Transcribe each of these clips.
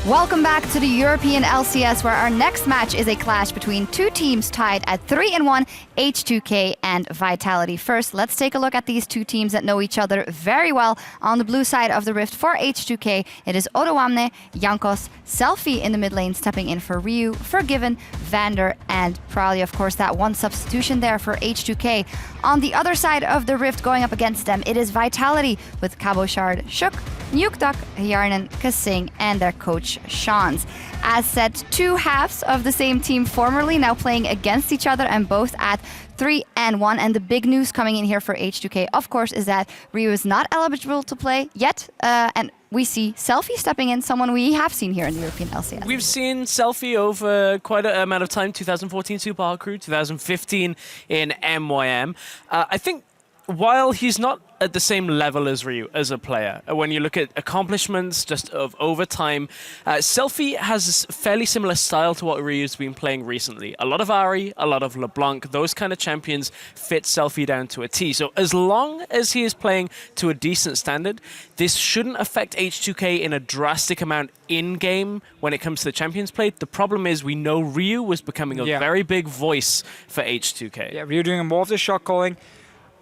Welcome back to the European LCS, where our next match is a clash between two teams tied at 3-1, H2K and Vitality. First, let's take a look at these two teams that know each other very well. On the blue side of the rift for H2K, it is Odoamne, Jankos, Selfie in the mid lane, stepping in for Ryu, Forgiven, Vander, and Pralia. Of course, that one substitution there for H2K. On the other side of the rift, going up against them, it is Vitality with Cabochard, Shook, Nukeduck, Yarnan, Kasing, and their coach, Shans. As said, two halves of the same team formerly, now playing against each other and both at 3-1. And the big news coming in here for H2K, of course, is that Ryu is not eligible to play yet. And we see Selfie stepping in, someone we have seen here in the European LCS. We've seen Selfie over quite an amount of time, 2014 Super Hard Crew, 2015 in MYM. I think while he's not at the same level as Ryu as a player, when you look at accomplishments just of over time, Selfie has a fairly similar style to what Ryu's been playing recently. A lot of Ahri, a lot of LeBlanc, those kind of champions fit Selfie down to a T. So as long as he is playing to a decent standard, this shouldn't affect H2K in a drastic amount in-game when it comes to the champions play. The problem is we know Ryu was becoming a very big voice for H2K. Yeah, Ryu doing more of the shot calling.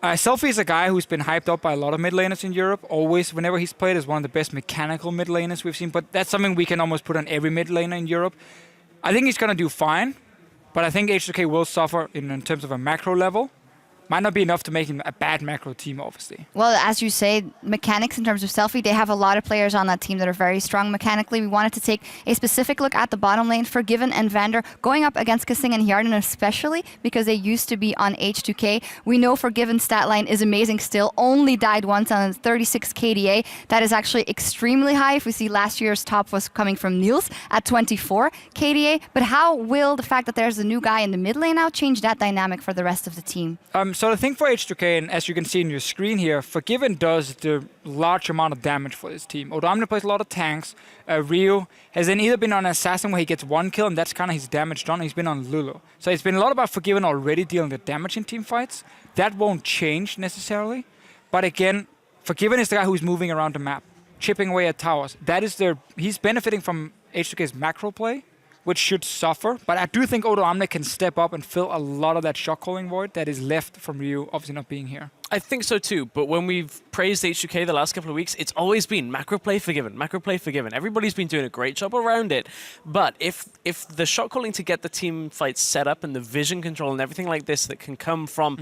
Selfie is a guy who's been hyped up by a lot of mid laners in Europe. Always, whenever he's played, is one of the best mechanical mid laners we've seen. But that's something we can almost put on every mid laner in Europe. I think he's going to do fine, but I think H2K will suffer in terms of a macro level. Might not be enough to make him a bad macro team, obviously. Well, as you say, mechanics in terms of Selfie, they have a lot of players on that team that are very strong mechanically. We wanted to take a specific look at the bottom lane, Forgiven and Vander, going up against Kasing and Yarden, especially because they used to be on H2K. We know Forgiven's stat line is amazing still, only died once on 36 KDA. That is actually extremely high. If we see last year's top was coming from Niels at 24 KDA. But how will the fact that there's a new guy in the mid lane now change that dynamic for the rest of the team? So the thing for H2K, and as you can see in your screen here, Forgiven does the large amount of damage for this team. Odoamne plays a lot of tanks. Ryu has then either been on Assassin where he gets one kill, and that's kind of his damage done. He's been on Lulu. So it's been a lot about Forgiven already dealing with damage in team fights. That won't change necessarily. But again, Forgiven is the guy who's moving around the map, chipping away at towers. That is he's benefiting from H2K's macro play, which should suffer. But I do think Odoamne can step up and fill a lot of that shot calling void that is left from Ryu, obviously not being here. I think so too, but when we've praised H2K the last couple of weeks, it's always been macro play Forgiven, macro play Forgiven. Everybody's been doing a great job around it, but if the shot calling to get the team fights set up and the vision control and everything like this that can come from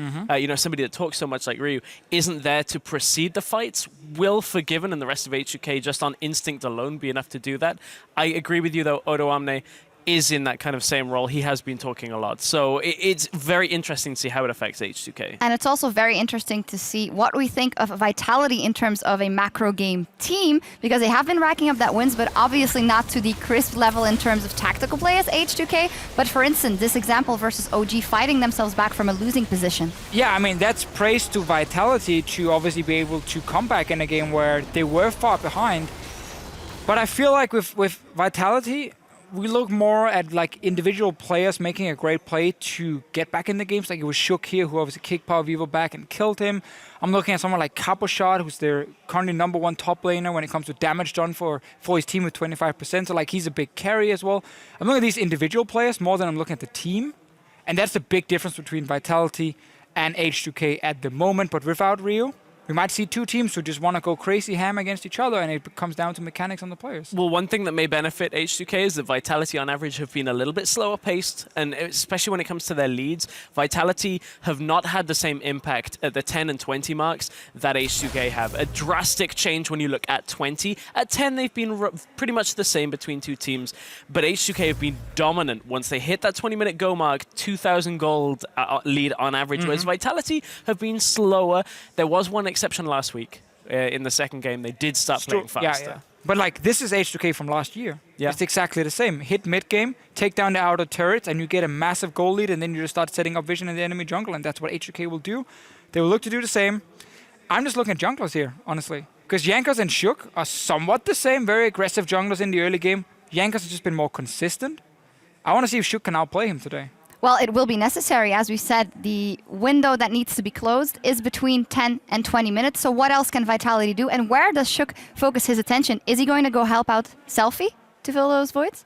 somebody that talks so much like Ryu isn't there to precede the fights, will Forgiven and the rest of H2K just on instinct alone be enough to do that? I agree with you though, Odoamne is in that kind of same role. He has been talking a lot. So it's very interesting to see how it affects H2K. And it's also very interesting to see what we think of Vitality in terms of a macro game team, because they have been racking up that wins, but obviously not to the crisp level in terms of tactical play as H2K. But for instance, this example versus OG fighting themselves back from a losing position. Yeah, I mean, that's praise to Vitality to obviously be able to come back in a game where they were far behind. But I feel like with Vitality, we look more at like individual players making a great play to get back in the games. Like it was Shook here, who obviously kicked Power Vivo back and killed him. I'm looking at someone like Cabochard, who's their currently #1 top laner when it comes to damage done for his team with 25%. So like he's a big carry as well. I'm looking at these individual players more than I'm looking at the team. And that's the big difference between Vitality and H2K at the moment. But without Ryu, we might see two teams who just want to go crazy ham against each other, and it comes down to mechanics on the players. Well, one thing that may benefit H2K is that Vitality on average have been a little bit slower paced, and especially when it comes to their leads, Vitality have not had the same impact at the 10 and 20 marks that H2K have. A drastic change when you look at 20. At 10, they've been pretty much the same between two teams, but H2K have been dominant. Once they hit that 20-minute go mark, 2,000 gold lead on average, whereas Vitality have been slower. There was one exception last week in the second game. They did start playing faster. Yeah. But like this is H2K from last year. Yeah. It's exactly the same. Hit mid game, take down the outer turrets, and you get a massive goal lead, and then you just start setting up vision in the enemy jungle, and that's what H2K will do. They will look to do the same. I'm just looking at junglers here, honestly, because Jankos and Shook are somewhat the same, very aggressive junglers in the early game. Jankos has just been more consistent. I want to see if Shook can outplay him today. Well, it will be necessary. As we said, the window that needs to be closed is between 10 and 20 minutes. So what else can Vitality do? And where does Shook focus his attention? Is he going to go help out Selfie to fill those voids?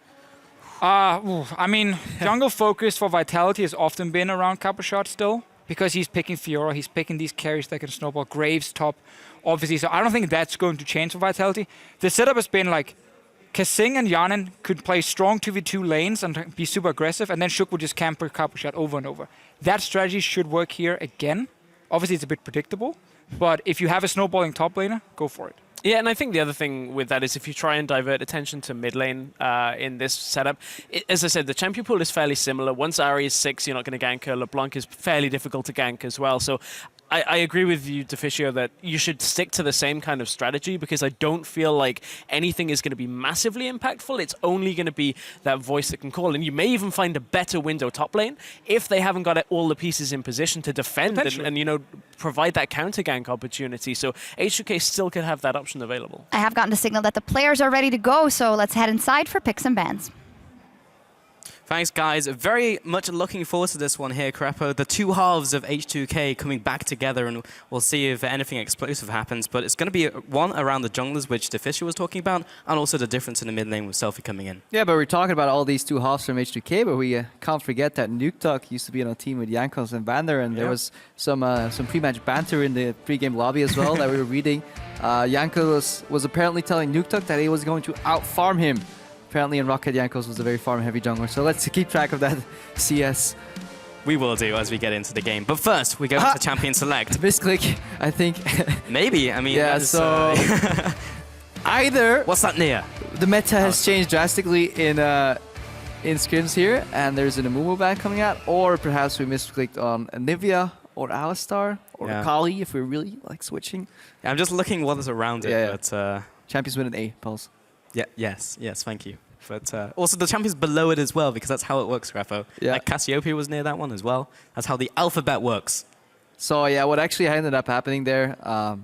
I mean, jungle focus for Vitality has often been around Copper Shot still, because he's picking Fiora, he's picking these carries that can snowball, Graves top, obviously. So I don't think that's going to change for Vitality. The setup has been like, Kasing and Yanin could play strong 2v2 lanes and be super aggressive, and then Shook would just camper Copper Shot over and over. That strategy should work here again. Obviously, it's a bit predictable, but if you have a snowballing top laner, go for it. Yeah, and I think the other thing with that is if you try and divert attention to mid lane in this setup, as I said, the champion pool is fairly similar. Once Ahri is 6, you're not going to gank her. LeBlanc is fairly difficult to gank as well. So I agree with you, Deficio, that you should stick to the same kind of strategy, because I don't feel like anything is going to be massively impactful. It's only going to be that voice that can call. And you may even find a better window top lane if they haven't got all the pieces in position to defend and you know, provide that counter gank opportunity. So H2K still could have that option available. I have gotten the signal that the players are ready to go, so let's head inside for picks and bans. Thanks, guys. Very much looking forward to this one here, Crepo. The two halves of H2K coming back together, and we'll see if anything explosive happens. But it's going to be one around the junglers, which Deficio was talking about, and also the difference in the mid lane with Selfie coming in. Yeah, but we're talking about all these two halves from H2K, but we can't forget that NukeTalk used to be on a team with Jankos and Vander, and there was some pre-match banter in the pre-game lobby as well that we were reading. Jankos was apparently telling NukeTalk that he was going to out-farm him. Apparently in Rocket, Jankos was a very farm-heavy jungler, so let's keep track of that CS. We will do as we get into the game. But first, we go into Champion Select. Misclick, I think. Maybe, I mean... Yeah, so... either... What's that near? The meta has changed drastically in scrims here, and there's an Amumu ban coming out, or perhaps we misclicked on Nivea, or Alistar, or Kali, if we're really like switching. Yeah, I'm just looking what is around it, but... Champions win an A, Pulse. Yeah, yes, thank you. But also the champions below it as well, because that's how it works, Grafo. Yeah. Like Cassiopeia was near that one as well. That's how the alphabet works. So yeah, what actually ended up happening there, I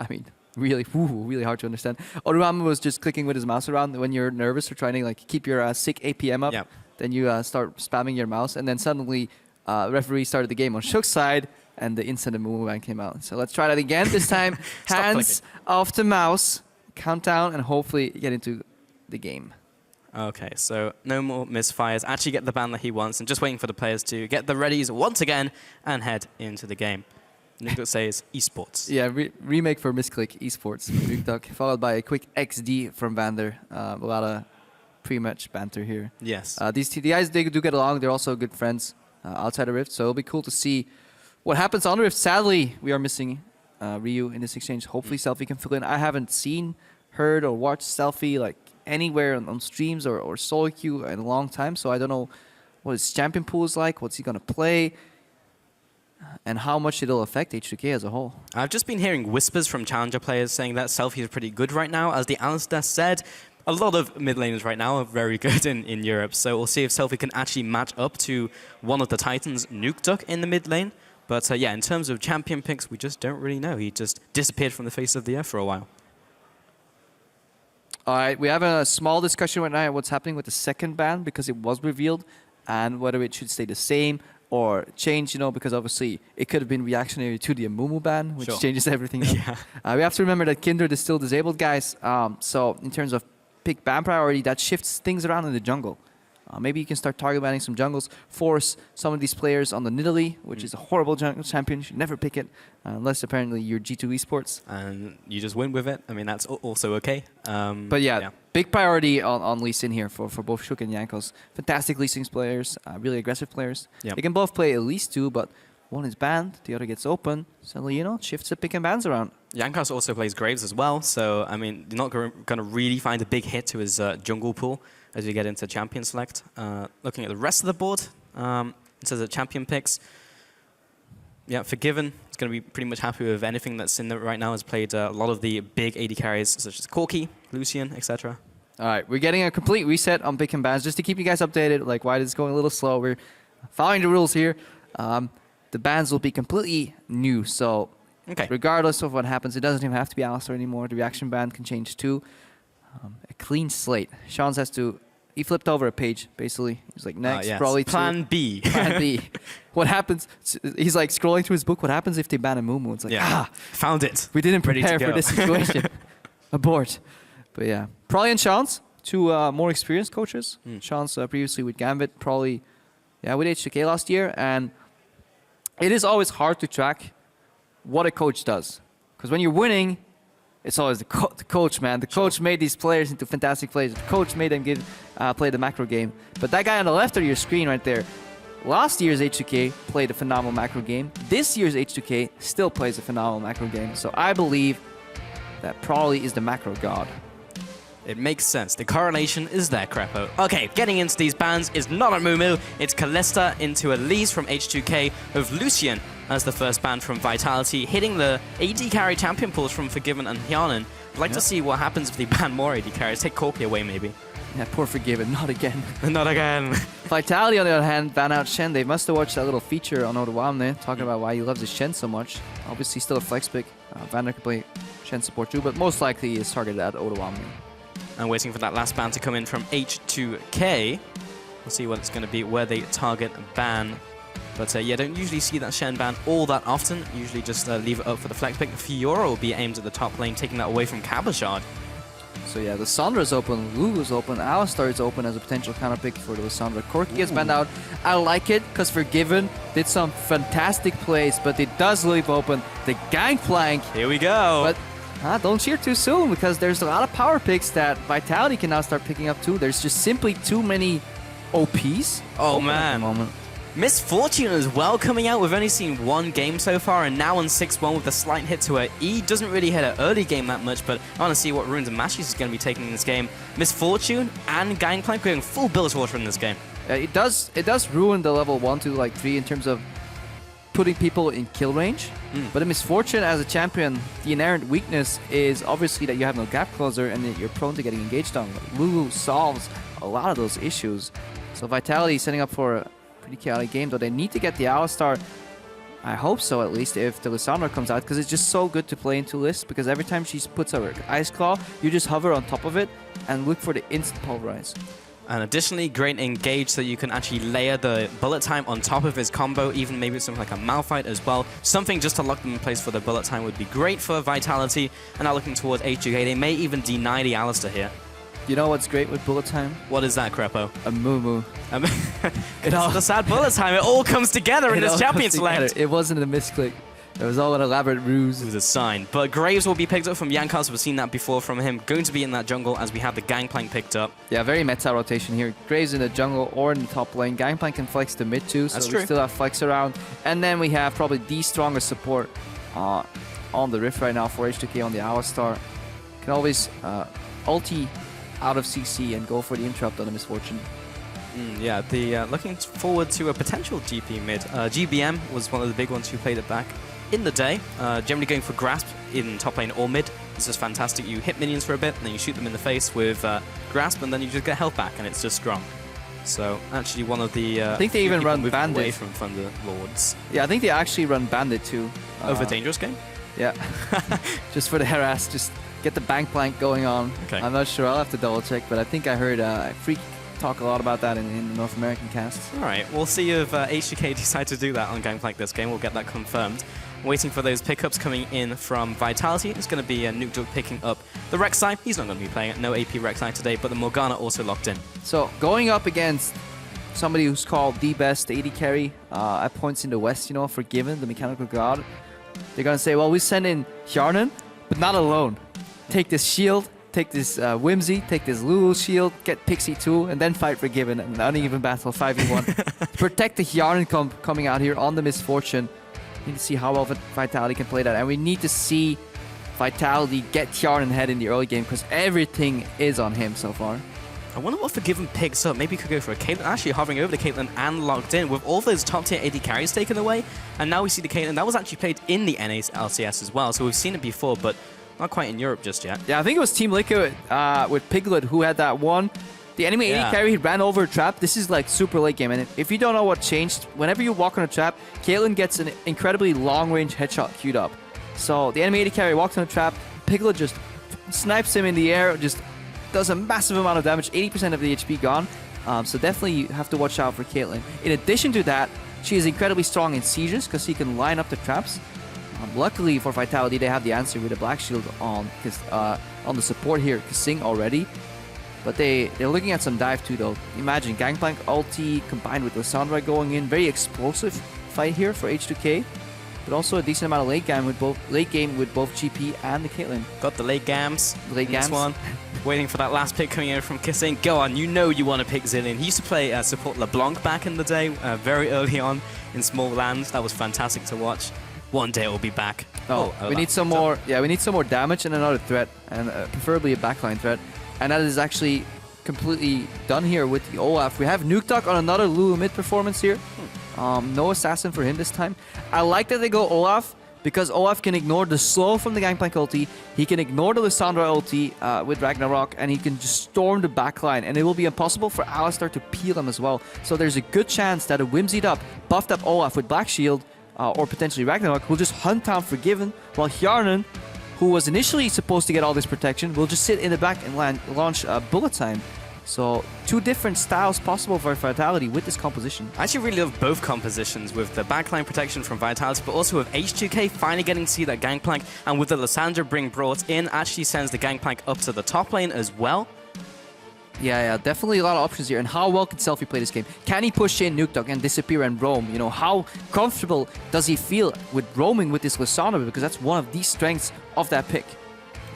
mean, really hard to understand. Orama was just clicking with his mouse around when you're nervous or trying to like keep your sick APM up. Yep. Then you start spamming your mouse, and then suddenly referee started the game on Shook's side, and the instant Amumu ban came out. So let's try that again. This time, hands off the mouse. Countdown and hopefully get into the game. Okay, so no more misfires. Actually get the ban that he wants, and just waiting for the players to get the readies once again and head into the game. Nuke says Esports. Yeah, remake for Misclick Esports. Nuke, followed by a quick XD from Vander. A lot of pre-match banter here. Yes. The guys, they do get along. They're also good friends outside of Rift, so it'll be cool to see what happens on Rift. Sadly, we are missing Ryu in this exchange. Hopefully Selfie can fill in. I haven't seen, heard, or watched Selfie like anywhere on streams or solo queue in a long time, so I don't know what his champion pool is like, what's he going to play, and how much it'll affect H2K as a whole. I've just been hearing whispers from challenger players saying that Selfie is pretty good right now. As the Alistair said, a lot of mid laners right now are very good in Europe, so we'll see if Selfie can actually match up to one of the Titans, NukeDuck, in the mid lane. But yeah, in terms of champion picks, we just don't really know. He just disappeared from the face of the earth for a while. All right, we have a small discussion right now on what's happening with the second ban, because it was revealed, and whether it should stay the same or change, you know, because obviously it could have been reactionary to the Amumu ban, which changes everything up. We have to remember that Kindred is still disabled, guys. So in terms of pick ban priority, that shifts things around in the jungle. Maybe you can start target banning some jungles, force some of these players on the Nidalee, which is a horrible jungle champion. You should never pick it, unless apparently you're G2 Esports. And you just win with it. I mean, that's also okay. But yeah, big priority on Lee Sin here for both Shook and Jankos. Fantastic Lee Sin players, really aggressive players. They can both play at least two, but one is banned, the other gets open. Suddenly, you know, shifts the pick and bans around. Jankos also plays Graves as well, so I mean, you're not going to really find a big hit to his jungle pool as we get into champion select. Looking at the rest of the board, in terms of champion picks, yeah, Forgiven is going to be pretty much happy with anything that's in there right now. Has played a lot of the big AD carries such as Corki, Lucian, etc. All right, we're getting a complete reset on pick and bans just to keep you guys updated. Like, why is it going a little slow? We're following the rules here. The bans will be completely new, so regardless of what happens, it doesn't even have to be Alistar anymore. The reaction ban can change too. A clean slate. Shans has to he flipped over a page, basically. He's like, next, Yes. probably Plan B. Plan B. What happens? He's like scrolling through his book. What happens if they ban a Mumu? It's like, Found it. we didn't Ready to prepare for go. this situation. Abort. But yeah, Prolly and Chance, two more experienced coaches. Chance previously with Gambit, Prolly, with H2K last year. And it is always hard to track what a coach does. Because when you're winning, it's always the coach, man. The coach made these players into fantastic players. The coach made them play the macro game. But that guy on the left of your screen right there, last year's H2K played a phenomenal macro game. This year's H2K still plays a phenomenal macro game. So I believe that Prolly is the macro god. It makes sense. The correlation is there, Crepo. Okay, getting into these bans is not a Mumu. It's Kalista into Elise from H2K with Lucian as the first ban from Vitality, hitting the AD carry champion pools from Forgiven and Hyanan. I'd like to see what happens if they ban more AD carries. Take Corpi away, maybe. Yeah, poor Forgiven. Not again. Not again. Vitality, on the other hand, ban out Shen. They must have watched that little feature on Odawamne talking about why he loves his Shen so much. Obviously, still a flex pick. Vander can play Shen support too, but most likely is targeted at Odawamne. And waiting for that last ban to come in from H2K. We'll see what it's going to be, where they target ban. But don't usually see that Shen ban all that often. Usually just leave it up for the flex pick. Fiora will be aimed at the top lane, taking that away from Cabashard. So yeah, the Sandra's open, Lulu's open, Alistar is open as a potential counter pick for the Lissandra. Corki gets banned out. I like it because Forgiven did some fantastic plays, but it does leave open the Gangplank. Here we go. But don't cheer too soon because there's a lot of power picks that Vitality can now start picking up too. There's just simply too many OPs. Oh open at man. the moment. Misfortune as well coming out. We've only seen one game so far, and now on 6-1 with a slight hit to her E. Doesn't really hit her early game that much, but I want to see what Runes and Mashes is going to be taking in this game. Misfortune and Gangplank going full Bilgewater in this game. It does ruin the level 1 to like 3 in terms of putting people in kill range. But a Misfortune as a champion, the inherent weakness is obviously that you have no gap closer and that you're prone to getting engaged on. Lulu solves a lot of those issues. So Vitality is setting up for a pretty chaotic game, though they need to get the Alistar. I hope so, at least, if the Lissandra comes out, because it's just so good to play into Liss, because every time she puts her Ice Claw, you just hover on top of it and look for the instant pulverize. And additionally, great engage so you can actually layer the bullet time on top of his combo, even maybe something like a Malphite as well. Something just to lock them in place for the bullet time would be great for Vitality. And now looking towards H2K, they may even deny the Alistar here. You know what's great with bullet time? What is that, Crepo? A Mumu. It's the sad bullet time. It all comes together in this champion select. It wasn't a misclick. It was all an elaborate ruse. It was a sign. But Graves will be picked up from Yankas. We've seen that before from him. Going to be in that jungle as we have the Gangplank picked up. Yeah, very meta rotation here. Graves in the jungle or in the top lane. Gangplank can flex to mid too, so That's we true. still have flex around. And then we have probably the strongest support on the Rift right now for H2K on the Alistar. Can always ulti out of CC and go for the interrupt on the Misfortune. Looking forward to a potential GP mid. GBM was one of the big ones who played it back in the day. Generally going for Grasp in top lane or mid. This is fantastic. You hit minions for a bit, and then you shoot them in the face with Grasp, and then you just get health back, and it's just strong. So actually one of the I think they even run Bandit away from Thunder Lords. Yeah, I think they actually run Bandit too. Over Dangerous Game? Yeah. Just for the harass, just get the bank plank going on. Okay. I'm not sure. I'll have to double check, but I think I heard Freak talk a lot about that in the North American casts. All right, we'll see if H2K decide to do that on Gangplank this game. We'll get that confirmed. Waiting for those pickups coming in from Vitality. It's going to be Nuke picking up the Rek'Sai. He's not going to be playing it. No AP Rek'Sai today, but the Morgana also locked in. So going up against somebody who's called the best AD carry at points in the West, Forgiven, the mechanical god, they're going to say, well, we send in Hjarnan, but not alone. Take this shield, take this Whimsy, take this Lulu shield, get Pixie too, and then fight Forgiven in an uneven battle 5v1. Protect the Hjarnan coming out here on the Misfortune. We need to see how well Vitality can play that, and we need to see Vitality get Hjarnan head in the early game because everything is on him so far. I wonder what Forgiven picks up. Maybe he could go for a Caitlyn. Actually hovering over the Caitlyn and locked in with all those top tier AD carries taken away. And now we see the Caitlyn. That was actually played in the NA LCS as well. So we've seen it before, but not quite in Europe just yet. Yeah, I think it was Team FLICKR with Piglet who had that one. The enemy AD carry, he ran over a trap. This is like super late game. And if you don't know what changed, whenever you walk on a trap, Caitlyn gets an incredibly long range headshot queued up. So the enemy AD carry walks on a trap. Piglet just snipes him in the air, just does a massive amount of damage, 80% of the HP gone. So definitely you have to watch out for Caitlyn. In addition to that, she is incredibly strong in sieges because she can line up the traps. Luckily for Vitality, they have the answer with a Black Shield on the support here, Kasing already. But they're looking at some dive too though. Imagine Gangplank ulti combined with Lissandra going in. Very explosive fight here for H2K. But also a decent amount of late game with both GP and the Caitlyn. Got the late gams. Late gams. This one. Waiting for that last pick coming in from Kissing. Go on, you know you want to pick Zilean. He used to play support LeBlanc back in the day, very early on in small lands. That was fantastic to watch. One day it will be back. We need some more. Yeah, we need some more damage and another threat, and preferably a backline threat. And that is actually completely done here with the Olaf. We have Nukeduck on another Lulu mid performance here. No assassin for him this time. I like that they go Olaf because Olaf can ignore the slow from the Gangplank ulti. He can ignore the Lissandra ulti with Ragnarok, and he can just storm the backline. And it will be impossible for Alistar to peel him as well. So there's a good chance that a whimsied up, buffed up Olaf with Black Shield or potentially Ragnarok will just hunt down Forgiven, while Hjarnan, who was initially supposed to get all this protection, will just sit in the back and launch Bullet Time. So, two different styles possible for Vitality with this composition. I actually really love both compositions with the backline protection from Vitality, but also with H2K finally getting to see that Gangplank, and with the Lissandra being brought in, actually sends the Gangplank up to the top lane as well. Yeah, definitely a lot of options here. And how well can Selfie play this game? Can he push in Nukeduck and disappear and roam? You know, how comfortable does he feel with roaming with this Lissandra? Because that's one of the strengths of that pick.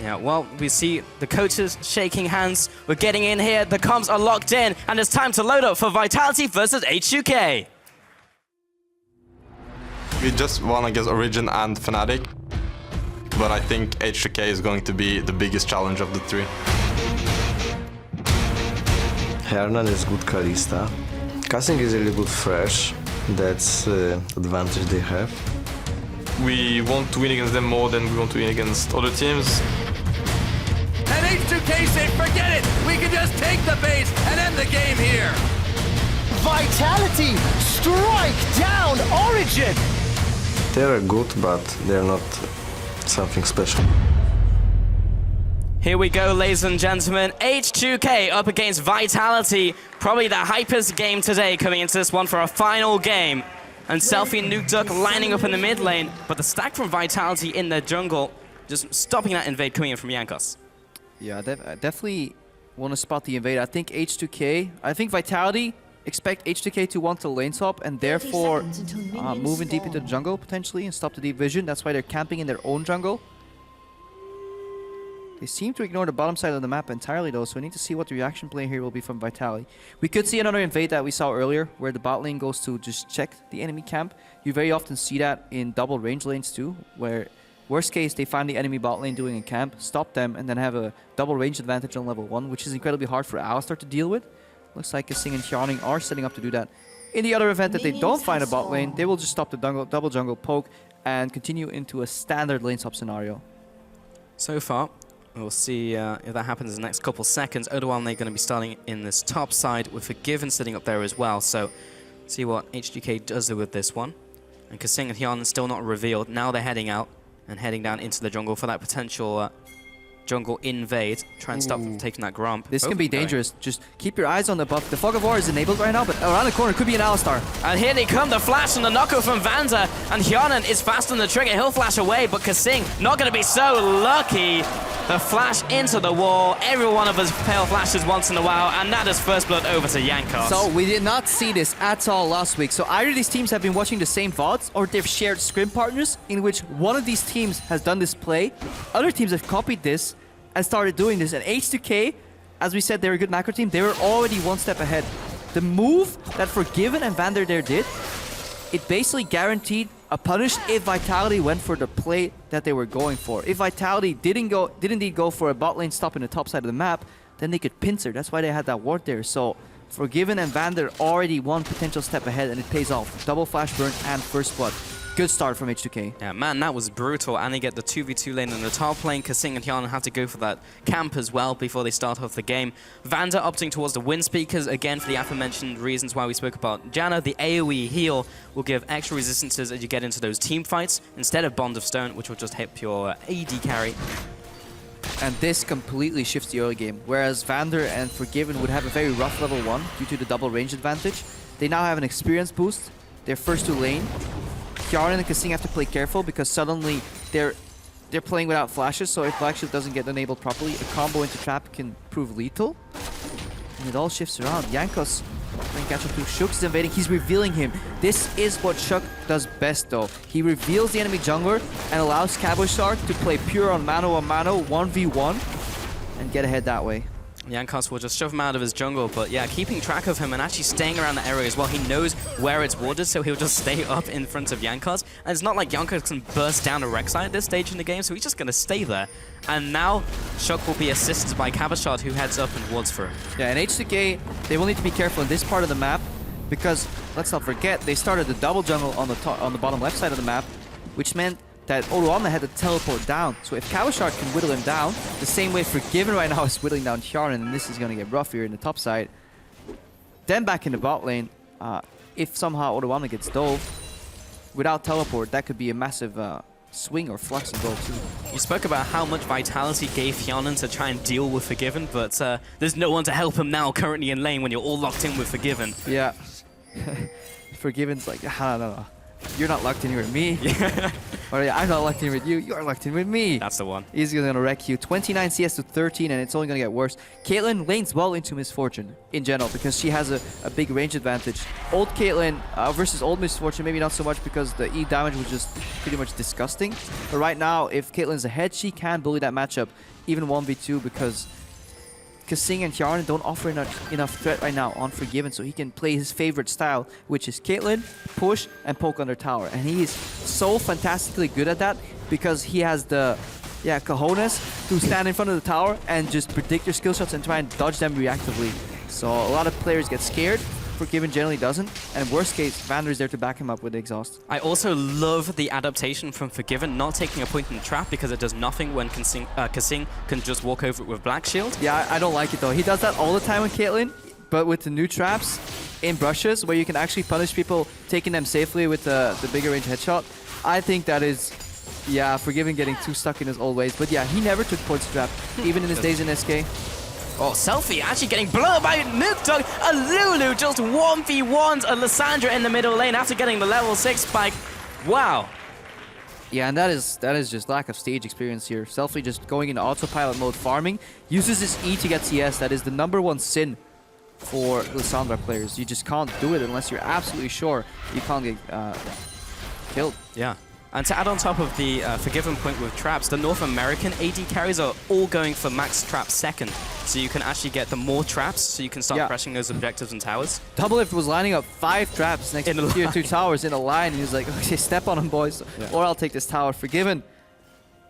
Yeah, well, we see the coaches shaking hands. We're getting in here. The comms are locked in, and it's time to load up for Vitality versus H2K. We just won against Origin and Fnatic, but I think H2K is going to be the biggest challenge of the three. Hjarnan is good Kalista. Casting is really good fresh. That's the advantage they have. We want to win against them more than we want to win against other teams. And H2K say, forget it! We can just take the base and end the game here! Vitality! Strike down Origin! They're good, but they're not something special. Here we go, ladies and gentlemen. H2K up against Vitality. Probably the hypest game today coming into this one for a final game. And Selfie and Nukeduck lining up in the mid lane, but the stack from Vitality in the jungle, just stopping that invade coming in from Jankos. Yeah, I definitely want to spot the invade. I think Vitality expect H2K to want to lane swap and therefore move in deep into the jungle potentially and stop the deep vision. That's why they're camping in their own jungle. They seem to ignore the bottom side of the map entirely though, so we need to see what the reaction play here will be from Vitality. We could see another invade that we saw earlier, where the bot lane goes to just check the enemy camp. You very often see that in double range lanes too, where worst case they find the enemy bot lane doing a camp, stop them, and then have a double range advantage on level 1, which is incredibly hard for Alistar to deal with. Looks like Kasing and Hjarnan are setting up to do that. In the other event that they don't find a bot lane, they will just stop the double jungle poke and continue into a standard lane swap scenario. So far, we'll see if that happens in the next couple seconds. Odoalne going to be starting in this top side with Forgiven sitting up there as well. So see what H2K does with this one. And Kasing and Hjarnan still not revealed. Now they're heading out and heading down into the jungle for that potential jungle invade. Try and stop them from taking that Gromp. This can be dangerous. Just keep your eyes on the buff. The Fog of War is enabled right now, but around the corner could be an Alistar. And here they come, the flash and the knockout from Vanda. And Hjarnan is fast on the trigger. He'll flash away, but Kasing not going to be so lucky. The flash into the wall. Every one of us pale flashes once in a while, and that is first blood over to Jankos. So we did not see this at all last week. So either these teams have been watching the same VODs, or they've shared scrim partners in which one of these teams has done this play. Other teams have copied this and started doing this. And H2K, as we said, they're a good macro team. They were already one step ahead. The move that Forgiven and Vander there did, it basically guaranteed a punish if Vitality went for the play that they were going for. If Vitality didn't indeed go for a bot lane stop in the top side of the map, then they could pincer. That's why they had that ward there. So Forgiven and Vander already one potential step ahead, and it pays off. Double flash burn and first blood. Good start from H2K. Yeah, man, that was brutal. And they get the 2v2 lane in the top lane. Kasing and Hjarnan have to go for that camp as well before they start off the game. Vander opting towards the wind speakers, again, for the aforementioned reasons why we spoke about Janna. The AoE heal will give extra resistances as you get into those team fights, instead of Bond of Stone, which will just hit your AD carry. And this completely shifts the early game. Whereas Vander and Forgiven would have a very rough level 1 due to the double range advantage. They now have an experience boost. They're first to lane. Kjarnan and Kasing have to play careful because suddenly they're playing without flashes, so if Black Shield doesn't get enabled properly, a combo into trap can prove lethal. And it all shifts around. Jankos playing catch up to Shuk is invading. He's revealing him. This is what Shuk does best though. He reveals the enemy jungler and allows Cabochard to play pure on mano 1v1 and get ahead that way. Jankos will just shove him out of his jungle, but yeah, keeping track of him and actually staying around the area as well. He knows where it's warded, so he'll just stay up in front of Jankos. And it's not like Jankos can burst down a Rek'Sai at this stage in the game, so he's just going to stay there. And now, Shuk will be assisted by Cabochard, who heads up and wards for him. Yeah, and H2K, they will need to be careful in this part of the map, because let's not forget, they started the double jungle on the bottom left side of the map, which meant that Oruama had to teleport down. So if Cabochard can whittle him down, the same way Forgiven right now is whittling down Kjarnan, and this is going to get rough here in the top side. Then back in the bot lane, if somehow Oruama gets dove, without teleport, that could be a massive swing or flux in goal too. You spoke about how much Vitality gave Kjarnan to try and deal with Forgiven, but there's no one to help him now currently in lane when you're all locked in with Forgiven. Yeah. Forgiven's like, no. You're not locked in with me. Or yeah, I'm not locked in with you. You're locked in with me. That's the one. He's going to wreck you. 29 CS to 13, and it's only going to get worse. Caitlyn lanes well into Misfortune in general because she has a big range advantage. Old Caitlyn versus old Misfortune, maybe not so much because the E damage was just pretty much disgusting. But right now, if Caitlyn's ahead, she can bully that matchup, even 1v2, because Kasing and Kjarnan don't offer enough threat right now on Forgiven, so he can play his favorite style, which is Caitlyn, push, and poke under tower. And he is so fantastically good at that because he has the cojones to stand in front of the tower and just predict your skill shots and try and dodge them reactively. So a lot of players get scared. Forgiven generally doesn't, and worst case, Vander is there to back him up with the exhaust. I also love the adaptation from Forgiven, not taking a point in the trap because it does nothing when Kasing can just walk over it with Black Shield. Yeah, I don't like it though. He does that all the time with Caitlyn, but with the new traps in brushes where you can actually punish people taking them safely with the bigger range headshot, I think that is, yeah, Forgiven getting too stuck in his old ways. But yeah, he never took points to trap, even in his days in SK. Oh, Selfie actually getting blown by Nuketook. A Lulu just 1v1s a Lissandra in the middle lane after getting the level 6 spike. Wow. Yeah, and that is just lack of stage experience here. Selfie just going into autopilot mode farming. Uses his E to get CS. That is the #1 sin for Lissandra players. You just can't do it unless you're absolutely sure you can't get killed. Yeah. And to add on top of the Forgiven point with traps, the North American AD carries are all going for max trap second. So you can actually get the more traps, so you can start pressing those objectives and towers. Doublelift was lining up 5 traps next to tier 2 towers in a line, and he was like, okay, step on them, boys, or I'll take this tower. Forgiven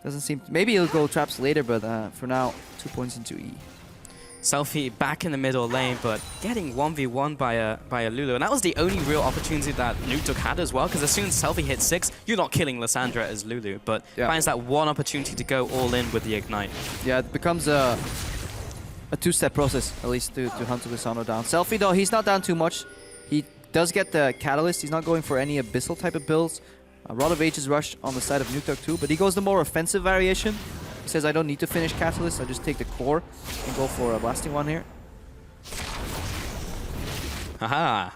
doesn't seem... Maybe he'll go traps later, but for now, 2 points into E. Selfie back in the middle lane, but getting 1v1 by a Lulu. And that was the only real opportunity that Nuketook had as well, because as soon as Selfie hits 6, you're not killing Lissandra as Lulu, but finds that one opportunity to go all in with the Ignite. Yeah, it becomes a 2-step process, at least, to hunt Lissandra down. Selfie, though, he's not down too much. He does get the Catalyst. He's not going for any Abyssal type of builds. Rod of Ages Rush on the side of Nuketook too, but he goes the more offensive variation. He says, I don't need to finish Catalyst, I just take the core and go for a blasting one here. Haha,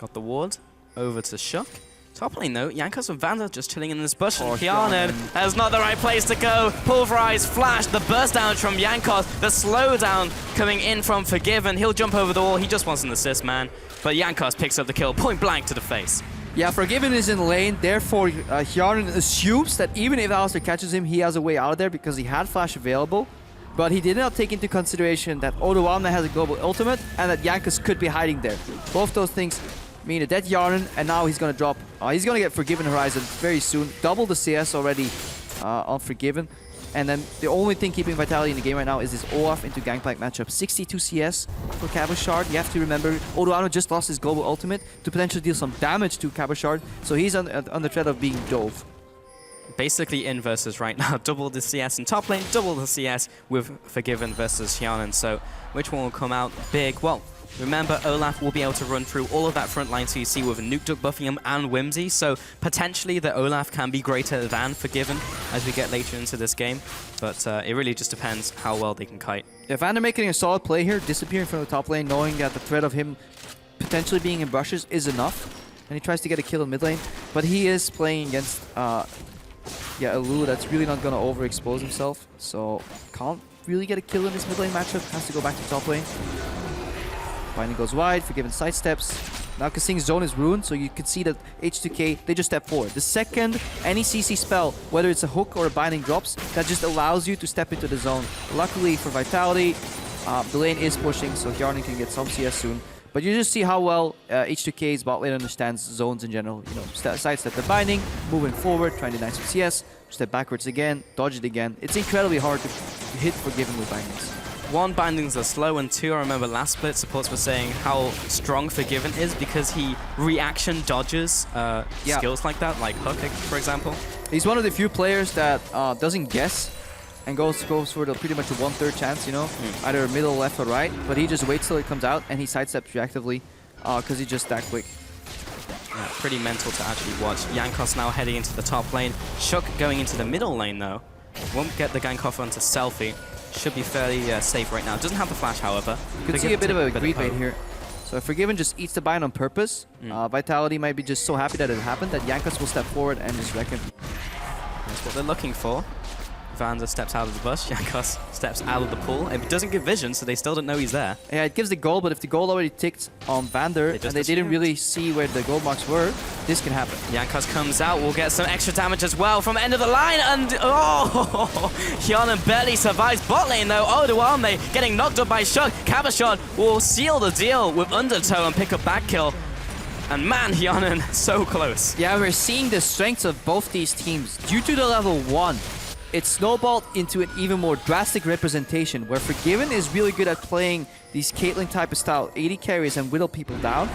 got the ward over to Shuk. Top lane though, Jankos and Vander just chilling in this bush. And Kjarnan, that's not the right place to go. Pulverize, flash, the burst down from Jankos, the slowdown coming in from Forgiven. He'll jump over the wall, he just wants an assist, man. But Jankos picks up the kill, point blank to the face. Yeah, Forgiven is in lane, therefore Kjarnan assumes that even if Alistar catches him, he has a way out of there because he had flash available. But he did not take into consideration that Oruama has a global ultimate and that Jankos could be hiding there. Both those things mean a dead Kjarnan, and now he's going to drop. He's going to get Forgiven Horizon very soon. Double the CS already on Forgiven. And then the only thing keeping Vitality in the game right now is this Olaf into Gangplank matchup. 62 CS for Cabochard. You have to remember, Oruama just lost his global ultimate to potentially deal some damage to Cabochard. So he's on the threat of being dove. basically in versus right now. Double the CS in top lane, double the CS with Forgiven versus Hyanan. So which one will come out big? Well, remember, Olaf will be able to run through all of that front line, so you see with Nuke Duck buffing him and Whimsy, so potentially the Olaf can be greater than Forgiven as we get later into this game, but it really just depends how well they can kite. Yeah, Vander making a solid play here, disappearing from the top lane, knowing that the threat of him potentially being in brushes is enough, and he tries to get a kill in mid lane, but he is playing against a Lulu that's really not going to overexpose himself, so can't really get a kill in this mid lane matchup, has to go back to top lane. Binding goes wide, Forgiven sidesteps. Now Kasing's zone is ruined, so you can see that H2K, they just step forward. The second any CC spell, whether it's a hook or a binding drops, that just allows you to step into the zone. Luckily for Vitality, the lane is pushing, so Hjarnan can get some CS soon. But you just see how well H2K's bot lane understands zones in general. You know, sidestep the binding, moving forward, trying to deny some CS, step backwards again, dodge it again. It's incredibly hard to hit Forgiven with bindings. One, bindings are slow, and two, I remember last split supports were saying how strong Forgiven is because he reaction dodges skills like that, like hook, for example. He's one of the few players that doesn't guess and goes for pretty much a 1/3 chance, you know, either middle, left, or right, but he just waits till it comes out and he sidesteps reactively because he's just that quick. Yeah, pretty mental to actually watch. Jankos now heading into the top lane. Shook going into the middle lane though. Won't get the gank off onto Selfie. Should be fairly safe right now. Doesn't have the flash, however. You can see a bit of a greed bait here. So Forgiven just eats the bind on purpose. Vitality might be just so happy that it happened that Jankos will step forward and just wreck him. That's what they're looking for. Vander steps out of the bush. Jankos steps out of the pool. It doesn't give vision, so they still don't know he's there. Yeah, it gives the goal, but if the goal already ticked on Vander and they didn't really see where the goal marks were, this can happen. Jankos comes out, will get some extra damage as well from end of the line, and oh! Hjarnan barely survives bot lane though. Odoamne getting knocked up by Shook. Cabochon will seal the deal with Undertow and pick up back kill. And man, Hjarnan, so close. Yeah, we're seeing the strengths of both these teams. Due to the level 1, it snowballed into an even more drastic representation where Forgiven is really good at playing these Caitlyn type of style 80 carries and whittle people down.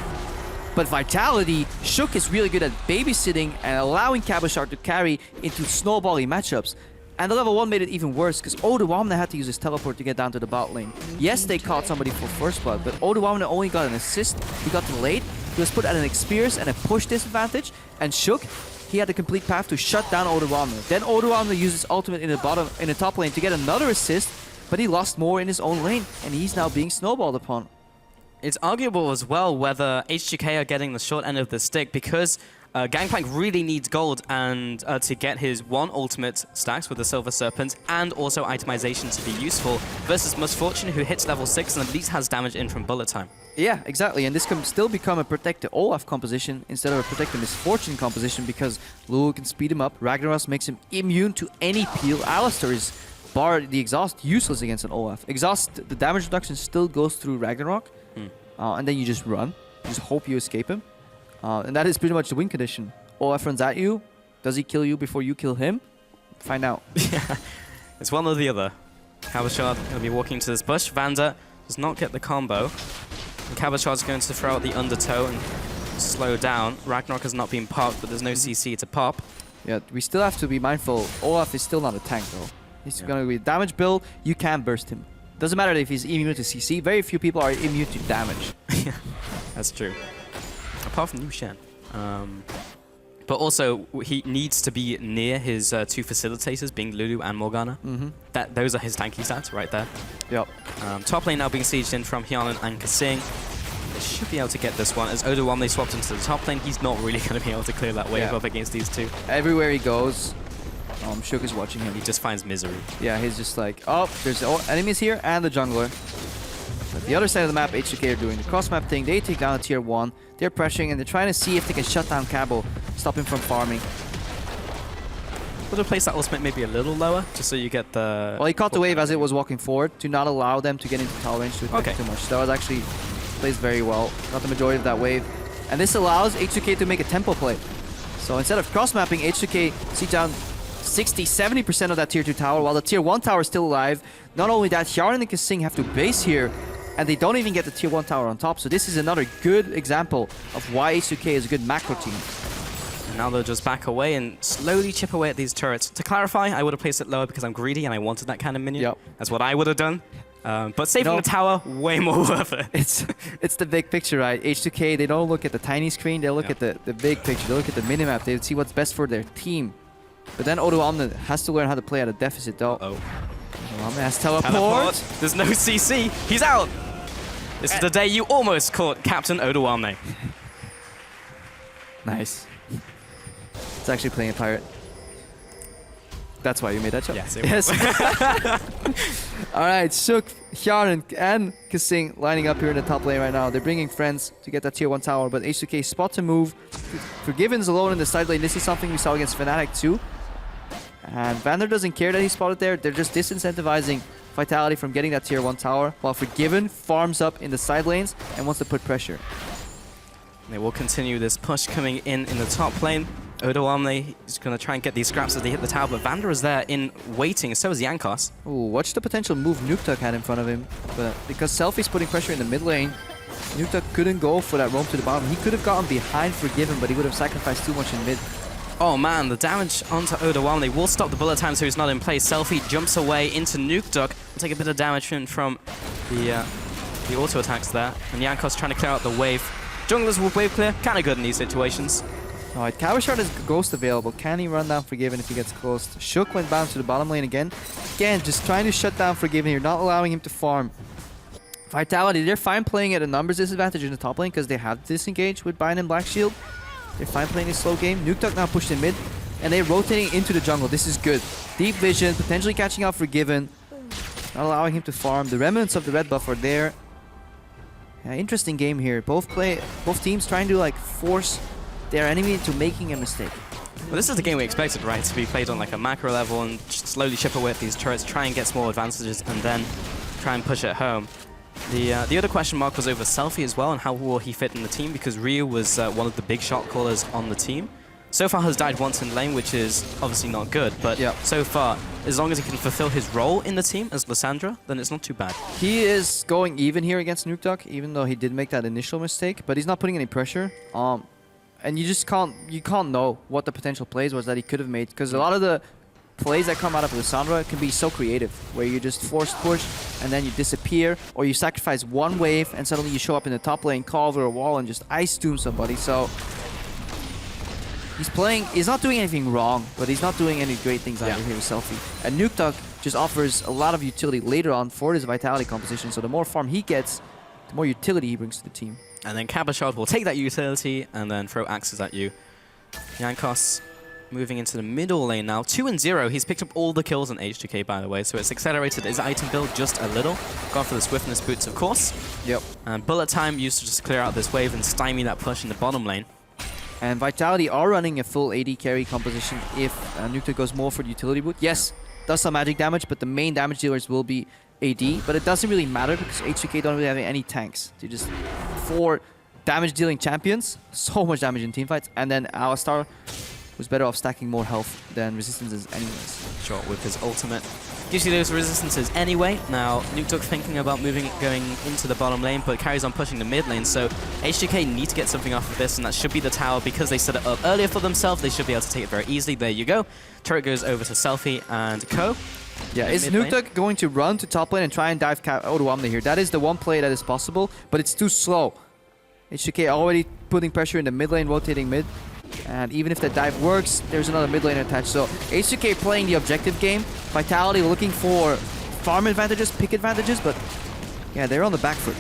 But Vitality, Shook is really good at babysitting and allowing Cabochon to carry into snowballing matchups. And the level 1 made it even worse because Odoamne had to use his teleport to get down to the bot lane. Yes, they caught somebody for first blood, but Odoamne only got an assist. He got delayed. He was put at an experience and a push disadvantage. And Shook, he had the complete path to shut down Odoamne. Then Odoamne used his ultimate in the top lane to get another assist, but he lost more in his own lane, and he's now being snowballed upon. It's arguable as well whether H2K are getting the short end of the stick because Gangplank really needs gold and to get his one ultimate stacks with the Silver Serpent and also itemization to be useful versus Misfortune, who hits level 6 and at least has damage in from bullet time. Yeah, exactly, and this can still become a Protect the Olaf composition instead of a Protect the Misfortune composition because Lulu can speed him up, Ragnaros makes him immune to any peel, Alistar is, bar the Exhaust, useless against an Olaf. Exhaust, the damage reduction still goes through Ragnarok, and then you just run, you just hope you escape him. And that is pretty much the win condition. Olaf runs at you. Does he kill you before you kill him? Find out. Yeah, it's one or the other. Cabochon going to be walking to this bush. Vander does not get the combo. And Cabochon's going to throw out the Undertow and slow down. Ragnarok has not been popped, but there's no CC to pop. Yeah, we still have to be mindful. Olaf is still not a tank, though. He's going to be a damage build. You can burst him. Doesn't matter if he's immune to CC. Very few people are immune to damage. Yeah, that's true. Apart from Yu Shen. But also, he needs to be near his two facilitators, being Lulu and Morgana. Those are his tanky stats right there. Yep. Top lane now being sieged in from Hjarnan and Kasing. They should be able to get this one. As Odoamne swapped into the top lane, he's not really going to be able to clear that wave up against these two. Everywhere he goes, Shook is watching him. He just finds misery. Yeah, he's just like, oh, there's enemies here and the jungler. But the other side of the map, H2K are doing the cross-map thing. They take down a tier 1. They're pressuring and they're trying to see if they can shut down Cabo, stop him from farming. Would have placed that ultimate maybe a little lower, just so you get the... Well, he caught the wave as it was walking forward to not allow them to get into tower range to attack too much. That was actually placed very well. Got the majority of that wave. And this allows H2K to make a tempo play. So instead of cross-mapping, H2K siege down 60-70% of that tier 2 tower, while the tier 1 tower is still alive. Not only that, Hjarnan and Kasing have to base here, and they don't even get the tier 1 tower on top. So this is another good example of why H2K is a good macro team. And now they'll just back away and slowly chip away at these turrets. To clarify, I would have placed it lower because I'm greedy and I wanted that kind of minion. Yep. That's what I would have done. But saving the tower, way more worth it. It's the big picture, right? H2K, they don't look at the tiny screen, they look at the big picture, they look at the minimap, they see what's best for their team. But then Odoamne has to learn how to play at a deficit, though. Odoamne has teleport. There's no CC. He's out. This is the day you almost caught Captain Odoamne. Nice. It's actually playing a pirate. That's why you made that shot? Yes. All right, Shook, Hyaren, and Kasing lining up here in the top lane right now. They're bringing friends to get that tier 1 tower, but H2K spot to move. Forgiven's alone in the side lane. This is something we saw against Fnatic too. And Vander doesn't care that he's spotted there. They're just disincentivizing Vitality from getting that tier 1 tower, while Forgiven farms up in the side lanes and wants to put pressure. They will continue this push coming in the top lane. Odoamne is going to try and get these scraps as they hit the tower, but Vander is there in waiting, so is Jankos. Ooh, watch the potential move Nuktuk had in front of him. But because Selfie's putting pressure in the mid lane, Nuktuk couldn't go for that roam to the bottom. He could have gotten behind Forgiven, but he would have sacrificed too much in mid. Oh man, the damage onto Odoamne will stop the bullet time, so he's not in place. Selfie jumps away into Nuktuk. Will take a bit of damage from the auto attacks there. And Jankos trying to clear out the wave. Junglers will wave clear, kind of good in these situations. Alright, Kawashard has Ghost available. Can he run down Forgiven if he gets close? Shook went down to the bottom lane again. Again, just trying to shut down Forgiven here, not allowing him to farm. Vitality, they're fine playing at a numbers disadvantage in the top lane because they have disengaged with Bind and Black Shield. They're fine playing a slow game. Nuktuk now pushed in mid, and they're rotating into the jungle. This is good. Deep vision, potentially catching out Forgiven. Not allowing him to farm. The remnants of the red buff are there. Yeah, interesting game here. Both teams trying to like force their enemy into making a mistake. Well, this is the game we expected, right? To be played on like a macro level and just slowly chip away at these turrets, try and get small advantages, and then try and push it home. The other question mark was over Selfie as well, and how will he fit in the team, because Ryu was one of the big shot callers on the team. So far has died once in lane, which is obviously not good, but so far, as long as he can fulfill his role in the team as Lissandra, then it's not too bad. He is going even here against Nuktuk, even though he did make that initial mistake, but he's not putting any pressure. And you just can't know what the potential plays was that he could have made, because a lot of the plays that come out of Lissandra can be so creative, where you just force push and then you disappear, or you sacrifice one wave and suddenly you show up in the top lane, call over a wall and just ice doom somebody. So he's not doing anything wrong, but he's not doing any great things either here with Selfie. And Nuktuk just offers a lot of utility later on for his Vitality composition, so the more farm he gets, the more utility he brings to the team. And then Kabashard will take that utility and then throw axes at you. Jankos moving into the middle lane now. 2-0. He's picked up all the kills on H2K, by the way, so it's accelerated his item build just a little. Gone for the swiftness boots, of course. Yep. And bullet time used to just clear out this wave and stymie that push in the bottom lane. And Vitality are running a full AD carry composition if Nuktuk goes more for the utility boot. Yes, does some magic damage, but the main damage dealers will be AD. But it doesn't really matter because H2K don't really have any tanks. They're just 4 damage dealing champions. So much damage in teamfights. And then Alistar was better off stacking more health than resistances anyways. Sure, with his ultimate. Gives you those resistances anyway. Now, Nuktuk thinking about going into the bottom lane, but carries on pushing the mid lane. So H2K need to get something off of this, and that should be the tower. Because they set it up earlier for themselves, they should be able to take it very easily. There you go. Turret goes over to Selfie and Co. Yeah, is Nuktuk going to run to top lane and try and dive Odoamne here? That is the one play that is possible, but it's too slow. H2K already putting pressure in the mid lane, rotating mid. And even if that dive works, there's another mid lane attached. So H2K playing the objective game. Vitality looking for farm advantages, pick advantages, but yeah, they're on the back foot.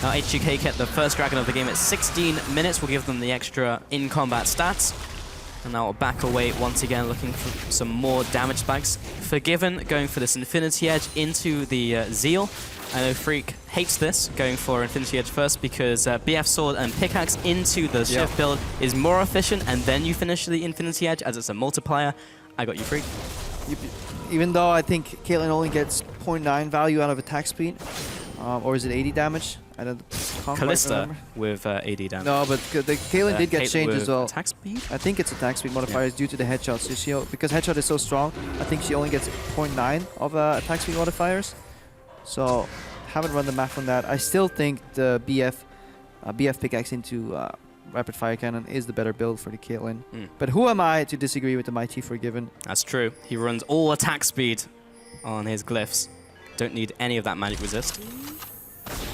Now H2K kept the first dragon of the game at 16 minutes. We'll give them the extra in-combat stats. And now we'll back away once again, looking for some more damage spikes. Forgiven going for this Infinity Edge into the Zeal. I know Freak hates this, going for Infinity Edge first, because BF Sword and Pickaxe into the Shift build is more efficient, and then you finish the Infinity Edge as it's a multiplier. I got you, Freak. Even though I think Caitlyn only gets 0.9 value out of attack speed, or is it 80 damage? I can't Kalista with 80 damage. No, but the Caitlyn did get changed as well. Attack speed? I think it's attack speed modifiers due to the headshots. So because headshot is so strong, I think she only gets 0.9 of attack speed modifiers. So haven't run the math on that. I still think the BF pickaxe into Rapid Fire Cannon is the better build for the Caitlyn. But who am I to disagree with the Mighty Forgiven? That's true. He runs all attack speed on his glyphs. Don't need any of that magic resist.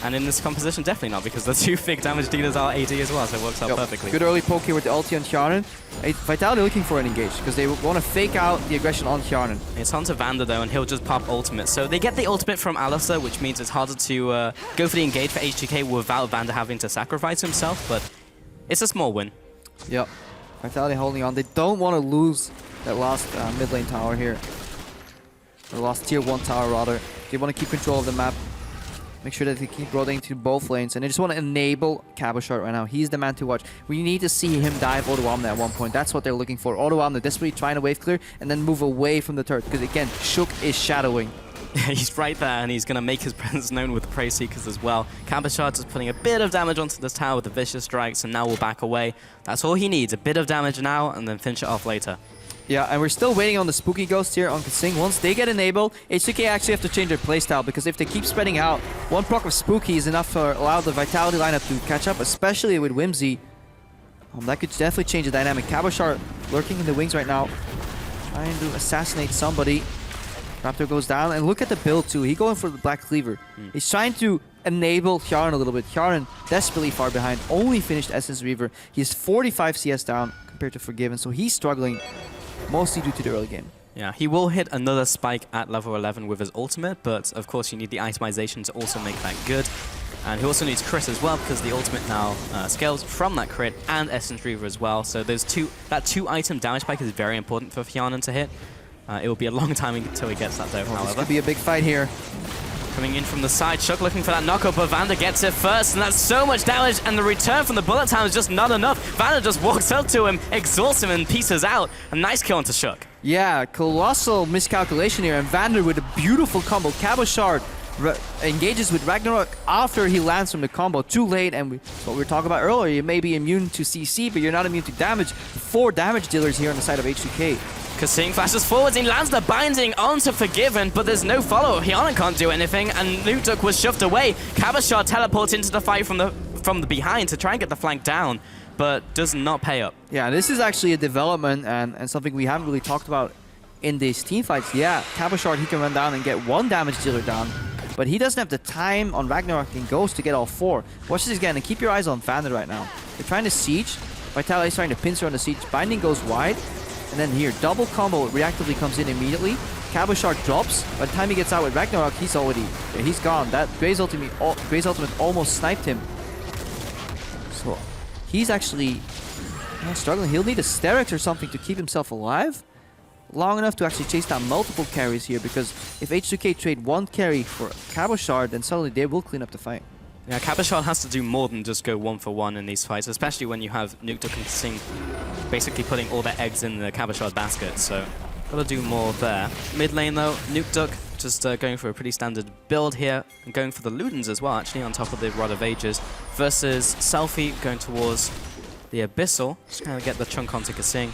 And in this composition, definitely not, because the 2 big damage dealers are AD as well, so it works out perfectly. Good early poke here with the ulti on Hjarnan. Vitality looking for an engage, because they want to fake out the aggression on Hjarnan. It's onto Vander though, and he'll just pop ultimate. So they get the ultimate from Alistar, which means it's harder to go for the engage for H2K without Vander having to sacrifice himself, but it's a small win. Yep. Vitality holding on. They don't want to lose that last mid lane tower here. The last tier 1 tower, rather. They want to keep control of the map. Make sure that they keep rotating to both lanes. And they just want to enable Cabochard right now. He's the man to watch. We need to see him dive Odoamne at one point. That's what they're looking for. Odoamne desperately trying to wave clear and then move away from the turret. Because again, Shook is shadowing. He's right there, and he's going to make his presence known with the Prey Seekers as well. Cabochard just putting a bit of damage onto this tower with the Vicious Strikes, and now we'll back away. That's all he needs. A bit of damage now, and then finish it off later. Yeah, and we're still waiting on the Spooky Ghost here on Kasing. Once they get enabled, H2K actually have to change their playstyle, because if they keep spreading out, 1 proc of Spooky is enough to allow the Vitality lineup to catch up, especially with Whimsy. That could definitely change the dynamic. Cabochard lurking in the wings right now, trying to assassinate somebody. Raptor goes down, and look at the build too. He's going for the Black Cleaver. He's trying to enable Hjarnan a little bit. Hjarnan desperately far behind, only finished Essence Reaver. He's 45 CS down compared to Forgiven, so he's struggling. Mostly due to the early game. Yeah, he will hit another spike at level 11 with his ultimate, but of course you need the itemization to also make that good. And he also needs crit as well, because the ultimate now scales from that crit and Essence Reaver as well. So that 2-item damage spike is very important for Hjarnan to hit. It will be a long time until he gets that though, however. This could be a big fight here. Coming in from the side, Shook looking for that knockup, but Vander gets it first, and that's so much damage, and the return from the bullet time is just not enough. Vander just walks up to him, exhausts him, and pieces out. A nice kill onto Shook. Yeah, colossal miscalculation here, and Vander with a beautiful combo. Cabochard engages with Ragnarok after he lands from the combo. Too late, and what we were talking about earlier, you may be immune to CC, but you're not immune to damage. 4 damage dealers here on the side of H2K. Kasing flashes forwards, he lands the binding onto Forgiven, but there's no follow. Hjarnan can't do anything, and Nukduk was shoved away. Cabochard teleports into the fight from the behind to try and get the flank down, but does not pay up. Yeah, this is actually a development and something we haven't really talked about in these team fights. Yeah, Cabochard, he can run down and get 1 damage dealer down, but he doesn't have the time on Ragnarok and Ghost to get all 4. Watch this again, and keep your eyes on Vander right now. They're trying to siege. Vitality's trying to pincer on the siege. Binding goes wide. And then here, double combo reactively comes in immediately. Cabochard drops. By the time he gets out with Ragnarok, he's gone. That Gray's ultimate almost sniped him. So he's actually struggling. He'll need a Sterix or something to keep himself alive long enough to actually chase down multiple carries here, because if H2K trade 1 carry for Cabochard, then suddenly they will clean up the fight. Yeah, Cabochard has to do more than just go 1-for-1 in these fights, especially when you have Nukduk and Kasing basically putting all their eggs in the Cabochard basket, so gotta do more there. Mid lane though, Nukduk just going for a pretty standard build here, and going for the Ludens as well, actually, on top of the Rod of Ages, versus Selfie going towards the Abyssal, just kind of get the chunk onto Kasing.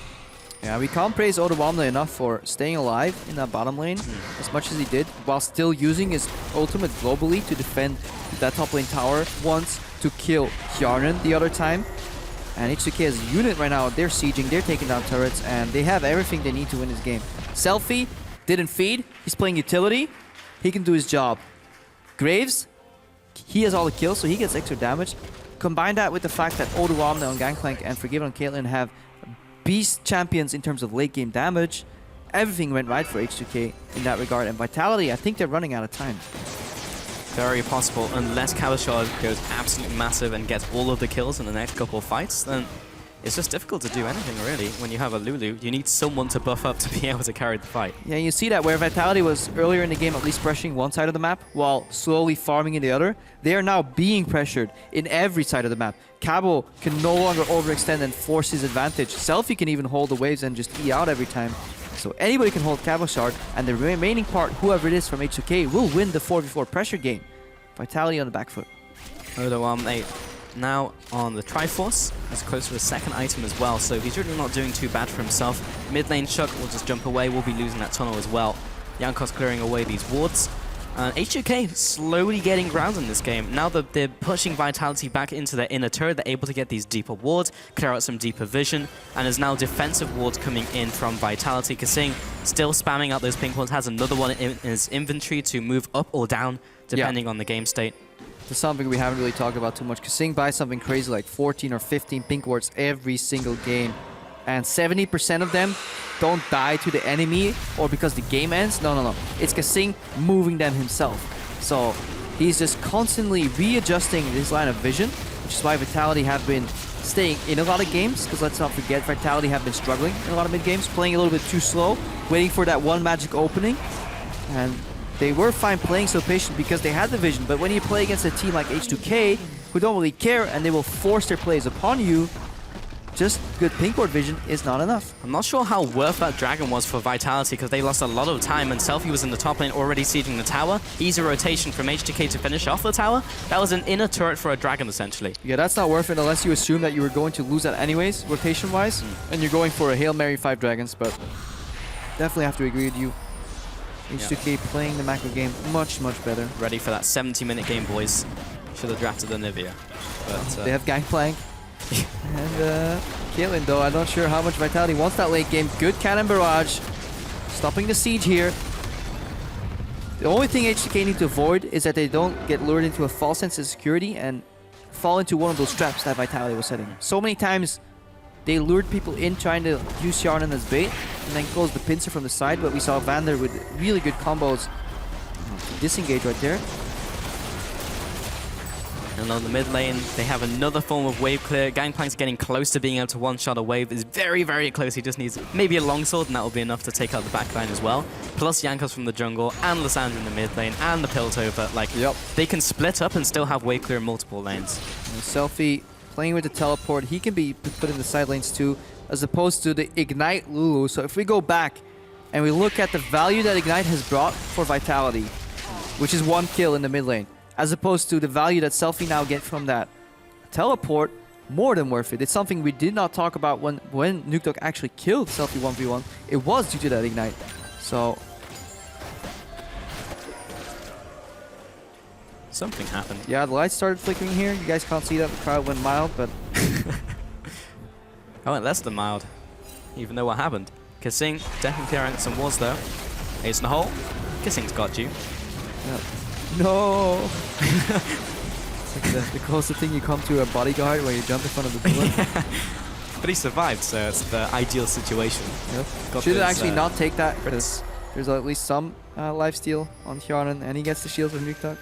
Yeah, we can't praise Odoamne enough for staying alive in that bottom lane as much as he did, while still using his ultimate globally to defend that top lane tower once, to kill Hjarnan the other time. And H2K as a unit right now, they're sieging, they're taking down turrets, and they have everything they need to win this game. Selfie didn't feed, he's playing utility, he can do his job. Graves, he has all the kills, so he gets extra damage. Combine that with the fact that Odoamne on Gangplank and Forgiven on Caitlyn have beast champions in terms of late game damage. Everything went right for H2K in that regard, and Vitality, I think they're running out of time. Very possible, unless Cabochard goes absolutely massive and gets all of the kills in the next couple of fights, then it's just difficult to do anything really. When you have a Lulu, you need someone to buff up to be able to carry the fight. Yeah, you see that where Vitality was earlier in the game at least pressuring one side of the map while slowly farming in the other, they are now being pressured in every side of the map. Cabo can no longer overextend and force his advantage. Selfie can even hold the waves and just E out every time. So anybody can hold Cabochard, and the remaining part, whoever it is from H2K, will win the 4v4 pressure game. Vitality on the back foot. Odoamne now on the Triforce, as close to the second item as well, so he's really not doing too bad for himself. Mid lane Shook will just jump away, we'll be losing that tunnel as well. Jankos clearing away these wards. H2K slowly getting ground in this game. Now that they're pushing Vitality back into their inner turret, they're able to get these deeper wards, clear out some deeper vision, and there's now defensive wards coming in from Vitality. Kasing still spamming out those pink wards, has another one in his inventory to move up or down, depending on the game state. This is something we haven't really talked about too much. Kasing buys something crazy like 14 or 15 pink wards every single game. And 70% of them don't die to the enemy or because the game ends. No. It's Kasing moving them himself. So he's just constantly readjusting his line of vision, which is why Vitality have been staying in a lot of games. Because let's not forget, Vitality have been struggling in a lot of mid-games, playing a little bit too slow, waiting for that one magic opening. And they were fine playing so patient because they had the vision. But when you play against a team like H2K, who don't really care and they will force their plays upon you, just good pink ward vision is not enough. I'm not sure how worth that dragon was for Vitality because they lost a lot of time and Selfie was in the top lane already sieging the tower. Easy rotation from H2K to finish off the tower. That was an inner turret for a dragon essentially. Yeah, that's not worth it unless you assume that you were going to lose that anyways, rotation-wise, and you're going for a Hail Mary 5 dragons, but definitely have to agree with you. H2K playing the macro game much better. Ready for that 70-minute game, boys. Should have drafted the Nivea. But, they have Gangplank. And Caitlyn, though, I'm not sure how much Vitality wants that late game. Good cannon barrage. Stopping the siege here. The only thing H2K need to avoid is that they don't get lured into a false sense of security and fall into one of those traps that Vitality was setting. So many times they lured people in trying to use Yarnan as bait and then close the pincer from the side, but we saw Vander with really good combos disengage right there. And on the mid lane, they have another form of wave clear. Gangplank's getting close to being able to one-shot a wave. It's very close. He just needs maybe a longsword, and that will be enough to take out the back line as well. Plus Jankos from the jungle, and Lysandra in the mid lane, and the Piltover. Like, they can split up and still have wave clear in multiple lanes. And Selfie playing with the teleport. He can be put in the side lanes too, as opposed to the Ignite Lulu. So if we go back and we look at the value that Ignite has brought for Vitality, which is 1 kill in the mid lane, as opposed to the value that Selfie now get from that teleport, more than worth it. It's something we did not talk about when Nuketook actually killed Selfie 1v1. It was due to that Ignite. So something happened. Yeah, the lights started flickering here. You guys can't see that. The crowd went mild, but I went less than mild. Even though what happened. Kasing definitely clearing some walls though. Ace in the hole. Kasing's got you. No! It's like the closest thing you come to a bodyguard where you jump in front of the bullet. But he survived, so it's the ideal situation. Yep. Should actually not take that, because there's at least some lifesteal on Hjarnan, and he gets the shield from Nuketook.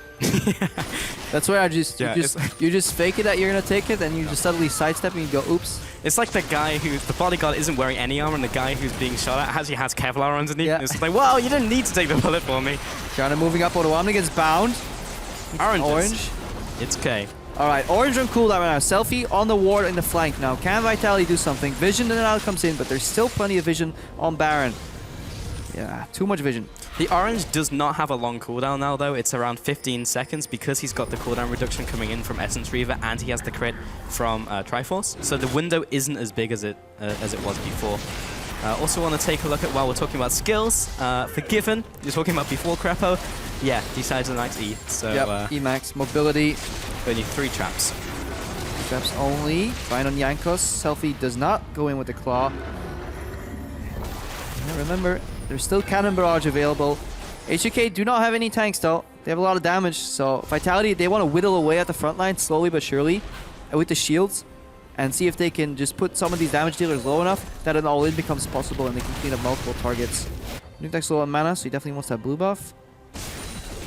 That's where you just fake it that you're gonna take it, and you just suddenly sidestep and you go, oops. It's like the guy the bodyguard isn't wearing any armor, and the guy who's being shot at has Kevlar underneath. Yeah. And it's like, well, you didn't need to take the bullet for me. Hjarnan moving up, Odoamne gets bound. Orange. It's K. Alright, orange on cooldown right now. Selfie on the ward in the flank now. Can Vitality do something? Vision now comes in, but there's still plenty of vision on Baron. Yeah, too much vision. The orange does not have a long cooldown now, though. It's around 15 seconds because he's got the cooldown reduction coming in from Essence Reaver, and he has the crit from Triforce. So the window isn't as big as it was before. Also want to take a look at, while we're talking about skills, Forgiven, you're talking about before Crepo. Yeah, decides to max E. So E-max, mobility. Only 3 traps. 3 traps only. Fine on Jankos. Selfie does not go in with the claw. Yeah, remember, there's still Cannon Barrage available. H2K do not have any tanks though. They have a lot of damage, so Vitality, they want to whittle away at the front line slowly but surely with the shields and see if they can just put some of these damage dealers low enough that an all-in becomes possible and they can clean up multiple targets. Nuketook's low on mana, so he definitely wants that blue buff.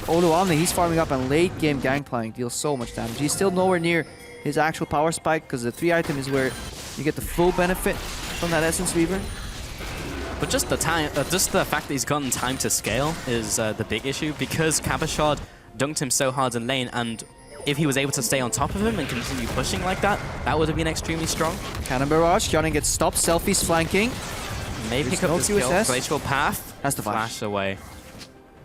Odoamne, he's farming up, and late game Gangplank deals so much damage. He's still nowhere near his actual power spike because the 3 item is where you get the full benefit from that Essence Reaver. But just the fact that he's gotten time to scale is the big issue, because Cabashard dunked him so hard in lane, and if he was able to stay on top of him and continue pushing like that, that would have been extremely strong. Cannon Barrage, Hjarnan gets stopped, Selfie's flanking. Maybe pick up the skill, Glacial Path, has to flash away.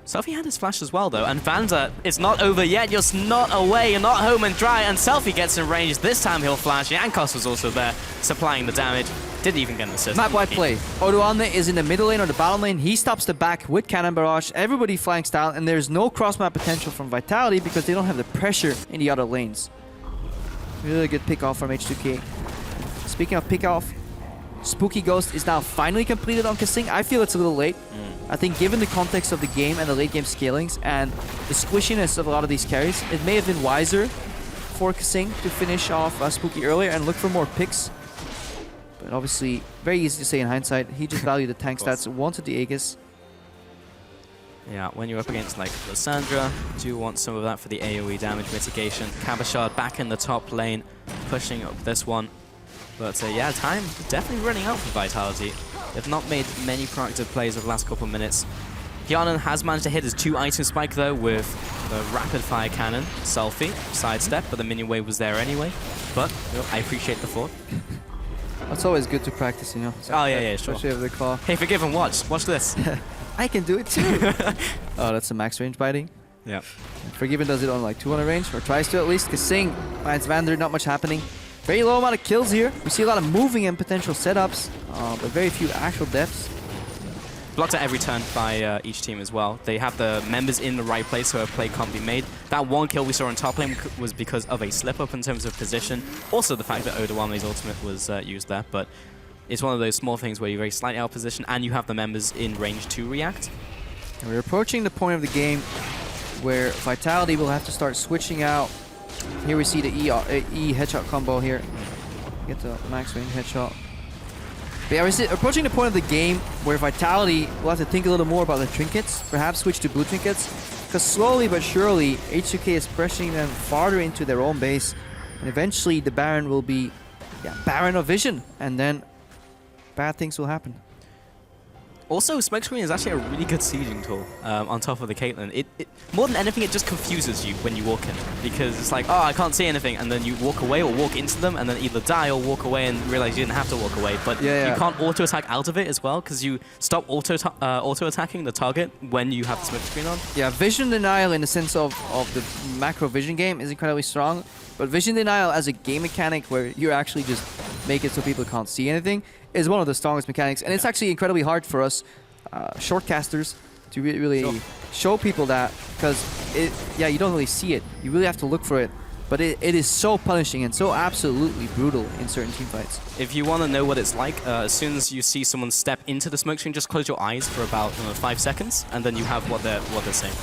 Selfie had his flash as well, though, and Vanda, it's not over yet. You're not away, you're not home and dry, and Selfie gets in range. This time he'll flash. Yankos was also there, supplying the damage. Didn't even get an assist. Map-wide play. Odoamne is in the middle lane or the bottom lane. He stops the back with Cannon Barrage. Everybody flanks down, and there's no cross-map potential from Vitality because they don't have the pressure in the other lanes. Really good pick-off from H2K. Speaking of pick-off, Spooky Ghost is now finally completed on Kasing. I feel it's a little late. I think given the context of the game and the late game scalings and the squishiness of a lot of these carries, it may have been wiser for Kasing to finish off Spooky earlier and look for more picks. But obviously, very easy to say in hindsight. He just valued the tank stats, wanted the Aegis. Yeah, when you're up against like Lysandra, do want some of that for the AoE damage mitigation. Cabashard back in the top lane, pushing up this one. But yeah, time definitely running out for Vitality. They've not made many proactive plays over the last couple of minutes. Hyanan has managed to hit his 2-item spike though with the rapid fire cannon. Selfie, sidestep, but the minion wave was there anyway. But I appreciate the thought. It's always good to practice, you know. Oh yeah, sure. Especially with the claw. Hey, Forgiven, watch this. I can do it too. Oh, that's a max range biting. Yeah. Forgiven does it on like 200 range, or tries to at least. Kasing finds Vander, not much happening. Very low amount of kills here. We see a lot of moving and potential setups, but very few actual deaths. Blocked at every turn by each team as well. They have the members in the right place so a play can't be made. That one kill we saw in top lane was because of a slip-up in terms of position. Also the fact that Odoamne's ultimate was used there, but it's one of those small things where you're very slightly out of position and you have the members in range to react. And we're approaching the point of the game where Vitality will have to start switching out. Here we see the E headshot combo here. Get the max range headshot. But yeah, we're approaching the point of the game where Vitality will have to think a little more about the trinkets. Perhaps switch to blue trinkets. Because slowly but surely, H2K is pressuring them farther into their own base. And eventually the Baron will be Baron of Vision. And then bad things will happen. Also, Smokescreen is actually a really good sieging tool on top of the Caitlyn. It more than anything, it just confuses you when you walk in. Because it's like, oh, I can't see anything, and then you walk away or walk into them, and then either die or walk away and realize you didn't have to walk away. But you can't auto-attack out of it as well, because you stop auto-attacking the target when you have the Smokescreen on. Yeah, vision denial in the sense of the macro vision game is incredibly strong. But vision denial as a game mechanic where you actually just make it so people can't see anything is one of the strongest mechanics. And it's actually incredibly hard for us shortcasters to really show people that, because you don't really see it. You really have to look for it. But it is so punishing and so absolutely brutal in certain team fights. If you want to know what it's like, as soon as you see someone step into the smoke screen, just close your eyes for about 5 seconds, and then you have what they're saying.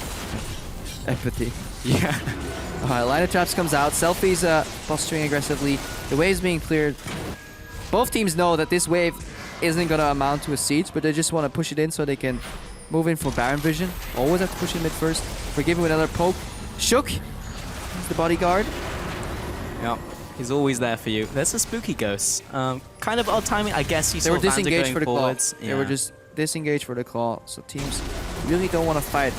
Empathy. Yeah. Alright, line of traps comes out. Selfie's posturing aggressively. The wave's being cleared. Both teams know that this wave isn't going to amount to a siege, but they just want to push it in so they can move in for Baron vision. Always have to push in mid first. Forgiven with another poke. Shook. He's the bodyguard. Yeah, he's always there for you. There's a Spooky Ghost. Kind of odd timing, I guess. They were disengaged for the forwards. claw. They were just disengaged for the claw. So teams really don't want to fight.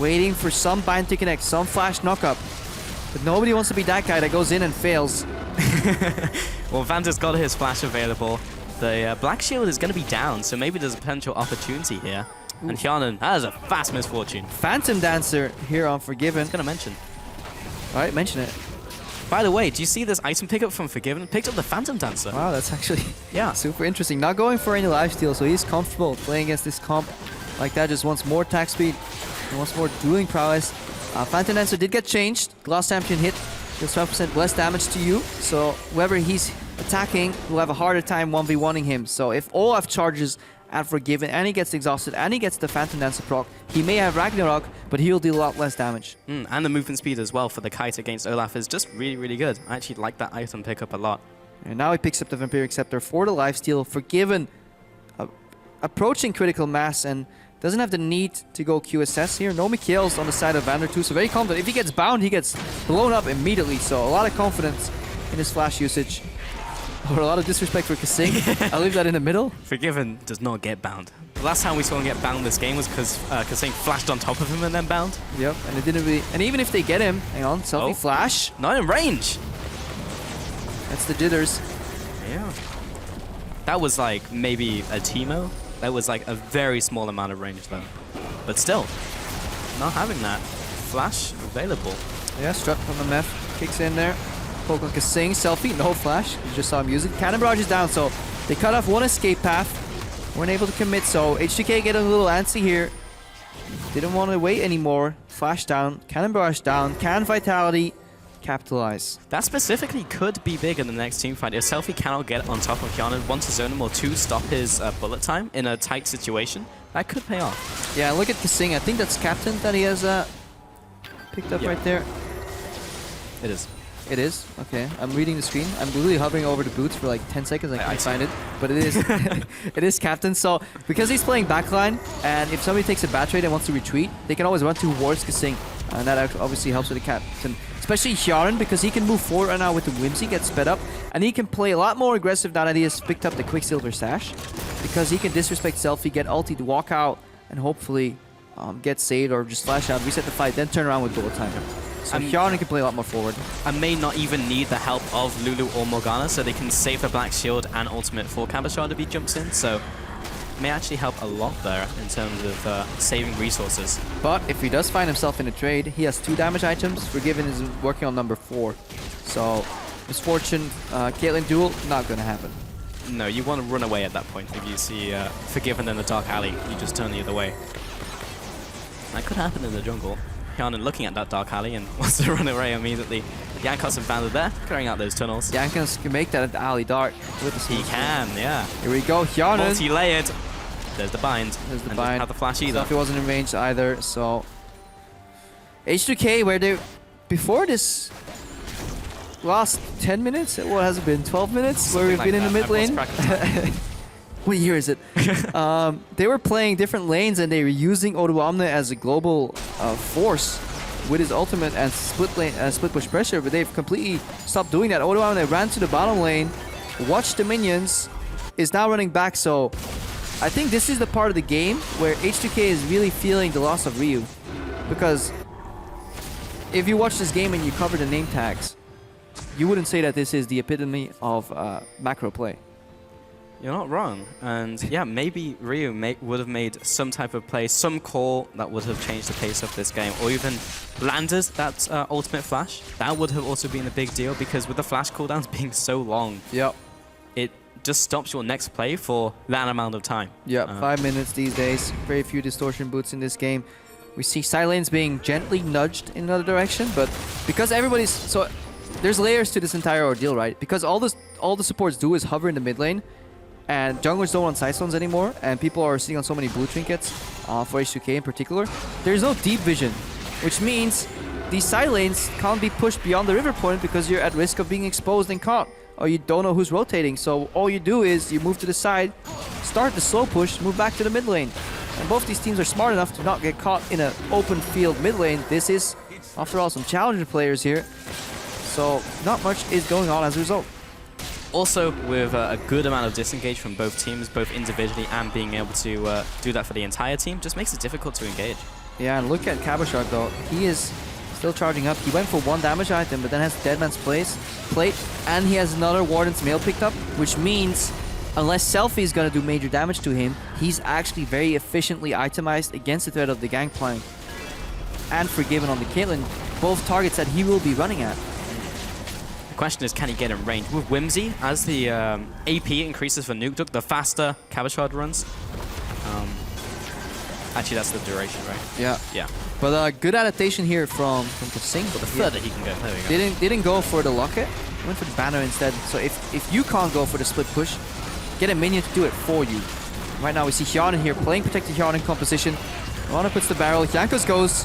Waiting for some bind to connect, some flash knock-up. But nobody wants to be that guy that goes in and fails. Well, Vanta's got his flash available. The Black Shield is going to be down, so maybe there's a potential opportunity here. Ooh. And Hyanan, that is a fast misfortune. Phantom Dancer here on Forgiven. I was going to mention. Alright, mention it. By the way, do you see this item pickup from Forgiven? Picked up the Phantom Dancer. Wow, that's actually super interesting. Not going for any lifesteal, so he's comfortable playing against this comp like that. Just wants more attack speed. He wants more dueling prowess. Phantom Dancer did get changed. Glass Champion hit. Does 12% less damage to you. So whoever he's attacking will have a harder time 1v1ing him. So if Olaf charges at Forgiven and he gets exhausted and he gets the Phantom Dancer proc, he may have Ragnarok, but he'll deal a lot less damage. And the movement speed as well for the Kite against Olaf is just really, really good. I actually like that item pickup a lot. And now he picks up the Vampiric Scepter for the lifesteal. Forgiven approaching critical mass and doesn't have the need to go QSS here. No Mikhails on the side of Vander too, so very confident. If he gets bound, he gets blown up immediately. So a lot of confidence in his flash usage. Or a lot of disrespect for Kasing. I'll leave that in the middle. Forgiven does not get bound. The last time we saw him get bound this game was because Kasing flashed on top of him and then bound. Yep, and it didn't really... And even if they get him... Hang on, Selfie flash. Not in range. That's the jitters. Yeah. That was like maybe a Teemo. That was like a very small amount of range though. But still. not having that flash available. Yeah, Strut from MF kicks in there. Poke on Kasing, Selfie, no flash. You just saw him use it. Cannon Barrage is down, so they cut off one escape path. Weren't able to commit, so H2K getting a little antsy here. Didn't want to wait anymore. Flash down, Cannon Barrage down, can Vitality capitalize. That specifically could be big in the next team fight. If Selfie cannot get on top of Hjarnan, one to zone him or two, stop his bullet time in a tight situation, that could pay off. Yeah, look at Kasing. I think that's Captain that he has picked up right there. It is. It is? Okay. I'm reading the screen. I'm literally hovering over the boots for like 10 seconds. I can't find it. But it is it is Captain. So because he's playing backline, and if somebody takes a bad trade and wants to retreat, they can always run towards Kasing. And that obviously helps with the Captain. Especially Hjarnan, because he can move forward right now with the Whimsy, get sped up. And he can play a lot more aggressive now that he has picked up the Quicksilver Sash. Because he can disrespect Selfie, get ulti to walk out, and hopefully get saved or just flash out, reset the fight, then turn around with bullet time. So Hjarnan can play a lot more forward. And may not even need the help of Lulu or Morgana, so they can save the Black Shield and ultimate for Kabashard if he jumps in. So may actually help a lot there in terms of saving resources. But if he does find himself in a trade, he has 2 damage items. Forgiven is working on number 4. So Misfortune, Caitlyn duel, not going to happen. No, you want to run away at that point. If you see Forgiven in the Dark Alley, you just turn the other way. That could happen in the jungle. Hjarnan looking at that Dark Alley and wants to run away immediately. Jankos and Vandal there, clearing out those tunnels. Jankos can make that alley dark with the He can, yeah. Here we go, Hjarnan. Multi-layered. There's the bind. There's the and bind. Doesn't have the flash either. Selfie wasn't in range either, so H2K, where they before this last 10 minutes, what has it been, 12 minutes, Something where we've like been in the that. mid lane. What year is it? They were playing different lanes and they were using Odoamne as a global force with his ultimate and split push pressure, but they've completely stopped doing that. Odoamne ran to the bottom lane, watched the minions, is now running back, so I think this is the part of the game where H2K is really feeling the loss of Ryu. Because if you watch this game and you cover the name tags, you wouldn't say that this is the epitome of macro play. You're not wrong. And yeah, maybe Ryu would have made some type of play, some call that would have changed the pace of this game, or even landed that ultimate flash. That would have also been a big deal, because with the flash cooldowns being so long, it just stops your next play for that amount of time. Yeah, 5 minutes these days. Very few distortion boots in this game. We see Silence being gently nudged in another direction, but because everybody's... So there's layers to this entire ordeal, right? Because all the supports do is hover in the mid lane, and junglers don't want side stones anymore, and people are sitting on so many blue trinkets, for H2K in particular. There's no deep vision, which means these side lanes can't be pushed beyond the river point because you're at risk of being exposed and caught, or you don't know who's rotating. So all you do is you move to the side, start the slow push, move back to the mid lane. And both these teams are smart enough to not get caught in an open field mid lane. This is, after all, some challenger players here. So not much is going on as a result. Also, with a good amount of disengage from both teams, both individually and being able to do that for the entire team, just makes it difficult to engage. Yeah, and look at Kabashard though. He is still charging up. He went for 1 damage item, but then has Deadman's plate, and he has another Warden's Mail picked up, which means unless Selfie is going to do major damage to him, he's actually very efficiently itemized against the threat of the Gangplank and Forgiven on the Caitlyn, both targets that he will be running at. The question is, can he get in range? With Whimsy, as the AP increases for Nuke Duck, the faster Kabashard runs. Actually, that's the duration, right? Yeah. Yeah. But good adaptation here from Kasing. But the further he can go, there we go. Didn't go for the locket, went for the banner instead. So if you can't go for the split push, get a minion to do it for you. Right now we see Hjarnan here playing protected Hjarnan composition. Rana puts the barrel, Jankos goes.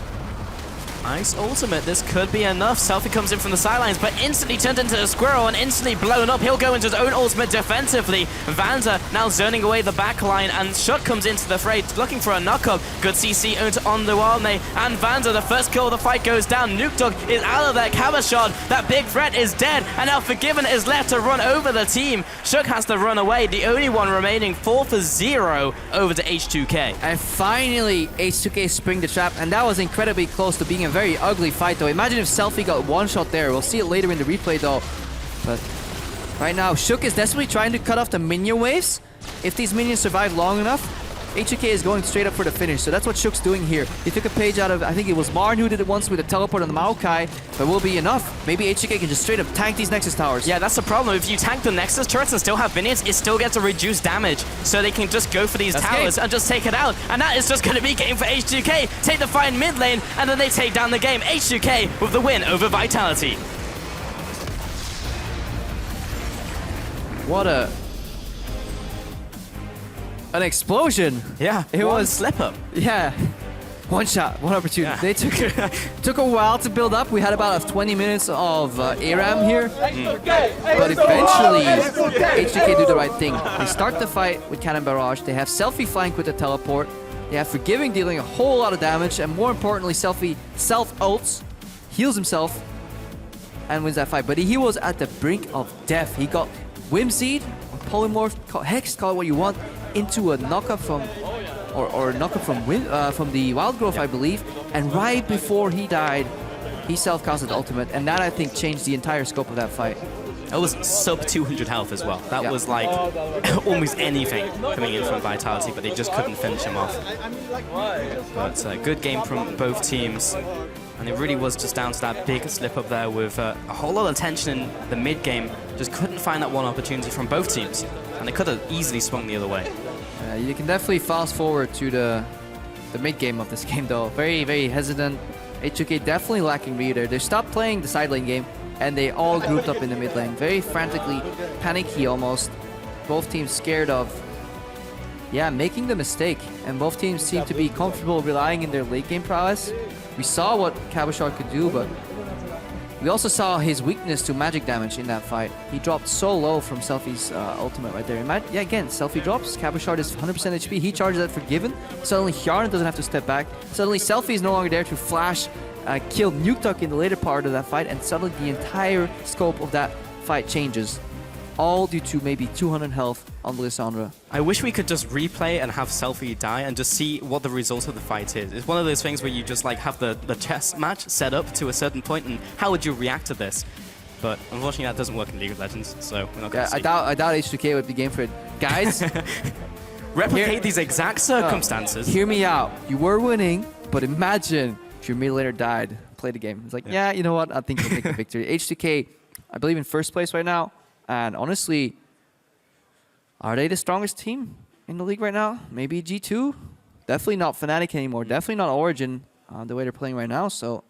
Nice ultimate. This could be enough. Selfie comes in from the sidelines, but instantly turned into a squirrel and instantly blown up. He'll go into his own ultimate defensively. Vanta now zoning away the back line, and Shut comes into the fray, looking for a knock-up. Good CC on Lualne, and Vanta, the first kill of the fight, goes down. Nuke Dog is out of there. Kabashard, that big threat, is dead, and now Forgiven is left to run over the team. Shook has to run away, the only one remaining, 4-0 over to H2K. And finally, H2K spring the trap, and that was incredibly close to being a very ugly fight though. Imagine if Selfie got one shot there. We'll see it later in the replay though. But right now, Shook is desperately trying to cut off the minion waves. If these minions survive long enough, H2K is going straight up for the finish, so that's what Shook's doing here. He took a page out of, I think it was Marn who did it once with a teleport on the Maokai, but will be enough. Maybe H2K can just straight up tank these Nexus towers. Yeah, that's the problem. If you tank the Nexus turrets and still have minions, it still gets a reduced damage. So they can just go for these towers and just take it out. And that is just going to be game for H2K. Take the fight in mid lane, and then they take down the game. H2K with the win over Vitality. What an explosion. Yeah, it was slip up. Yeah. One shot, one opportunity. Yeah. They took a while to build up. We had about 20 minutes of ARAM here. But eventually, H2K do the right thing. They start the fight with Cannon Barrage. They have Selfie flank with the teleport. They have Forgiving dealing a whole lot of damage. And more importantly, Selfie self-ults, heals himself, and wins that fight. But he was at the brink of death. He got Whimsied, Polymorph, Hex, call it what you want, into a knockup from, or knockup from the Wild Growth, I believe. And right before he died, he self-casted ultimate, and that I think changed the entire scope of that fight. That was sub 200 health as well. That was like almost anything coming in from Vitality, but they just couldn't finish him off. But a good game from both teams. And it really was just down to that big slip up there with a whole lot of tension in the mid game. Just couldn't find that one opportunity from both teams. And they could have easily swung the other way. You can definitely fast forward to the mid game of this game though. Very, very hesitant. H2K definitely lacking Ryu there. They stopped playing the side lane game and they all grouped up in the mid lane. Very frantically, panicky almost. Both teams scared of making the mistake. And both teams seem to be comfortable relying in their late game prowess. We saw what Cabochard could do, but we also saw his weakness to magic damage in that fight. He dropped so low from Selfie's ultimate right there. Again, Selfie drops, Cabochard is 100% HP, he charges that Forgiven. Suddenly Hjarn doesn't have to step back. Suddenly Selfie is no longer there to flash, kill Nukeduck in the later part of that fight, and suddenly the entire scope of that fight changes. All due to maybe 200 health on Lissandra. I wish we could just replay and have Selfie die and just see what the result of the fight is. It's one of those things where you just like have the chess match set up to a certain point, and how would you react to this? But unfortunately that doesn't work in League of Legends, so we're not going to see. I doubt H2K would be game for it. Guys, replicate these exact circumstances. Hear me out. You were winning, but imagine if your mid laner died. Play the game. It's like, yeah, you know what? I think we'll take the victory. H2K, I believe in first place right now. And honestly, are they the strongest team in the league right now? Maybe G2? Definitely not Fnatic anymore. Definitely not Origin the way they're playing right now. So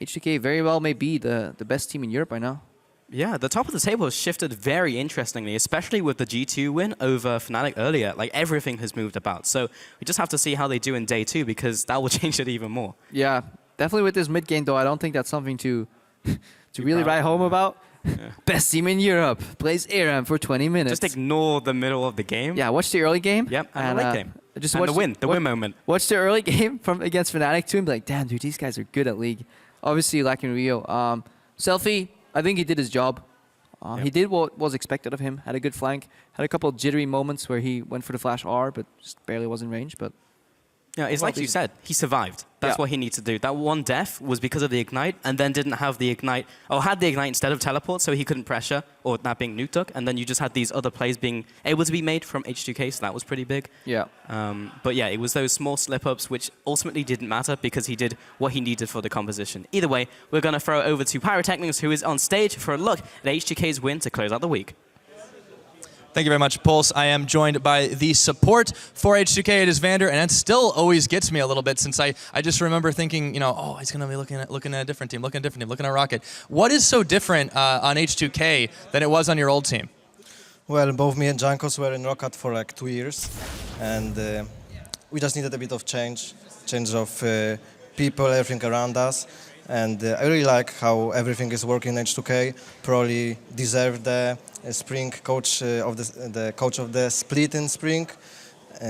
H2K very well may be the best team in Europe right now. Yeah, the top of the table has shifted very interestingly, especially with the G2 win over Fnatic earlier. Like, everything has moved about. So we just have to see how they do in day 2, because that will change it even more. Yeah, definitely with this mid game, though, I don't think that's something to really write home about. Yeah. Best team in Europe plays ARAM for 20 minutes. Just ignore the middle of the game. Yeah, watch the early game. Yep, and the late game. Just and the win moment. Watch the early game from against Fnatic too and be like, damn, dude, these guys are good at League. Obviously lacking Rio. Selfie, I think he did his job. He did what was expected of him. Had a good flank. Had a couple of jittery moments where he went for the flash R, but just barely was in range. But yeah, it's like you said, he survived. That's what he needs to do. That one death was because of the Ignite, and then didn't have the Ignite, or had the Ignite instead of teleport, so he couldn't pressure, or that being Nukeduck, and then you just had these other plays being able to be made from H2K, so that was pretty big. Yeah. But yeah, it was those small slip-ups which ultimately didn't matter because he did what he needed for the composition. Either way, we're going to throw it over to Pyrotechnics, who is on stage for a look at H2K's win to close out the week. Thank you very much, Pulse. I am joined by the support for H2K. It is Vander, and it still always gets me a little bit since I just remember thinking, you know, oh, he's going to be looking at a different team, looking at Rocket. What is so different on H2K than it was on your old team? Well, both me and Jankos were in Rocket for like 2 years, and we just needed a bit of change of people, everything around us. And I really like how everything is working in H2K. Probably deserve the Spring coach the coach of the split in Spring.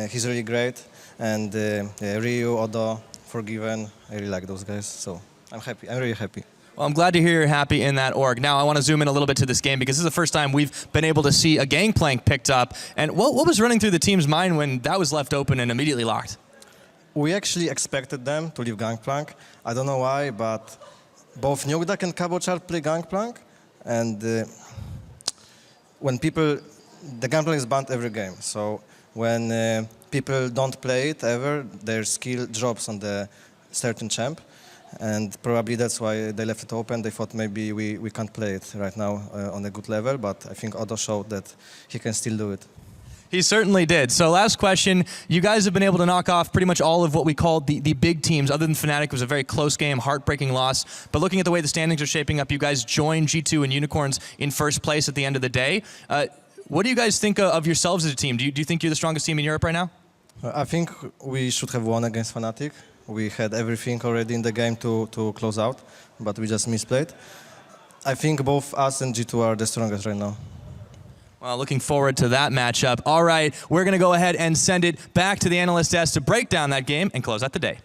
He's really great. And Ryu, Odo, Forgiven. I really like those guys. So I'm happy. I'm really happy. Well, I'm glad to hear you're happy in that org. Now I want to zoom in a little bit to this game because this is the first time we've been able to see a Gangplank picked up. And what was running through the team's mind when that was left open and immediately locked? We actually expected them to leave Gangplank. I don't know why, but both Nukeduck and Cabochard play Gangplank. And when people, the Gangplank is banned every game. So when people don't play it ever, their skill drops on the certain champ. And probably that's why they left it open. They thought maybe we can't play it right now on a good level, but I think Odo showed that he can still do it. He certainly did. So last question, you guys have been able to knock off pretty much all of what we called the big teams. Other than Fnatic, it was a very close game, heartbreaking loss. But looking at the way the standings are shaping up, you guys joined G2 and Unicorns in first place at the end of the day. What do you guys think of yourselves as a team? Do you think you're the strongest team in Europe right now? I think we should have won against Fnatic. We had everything already in the game to close out, but we just misplayed. I think both us and G2 are the strongest right now. Well, looking forward to that matchup. All right, we're going to go ahead and send it back to the analyst desk to break down that game and close out the day.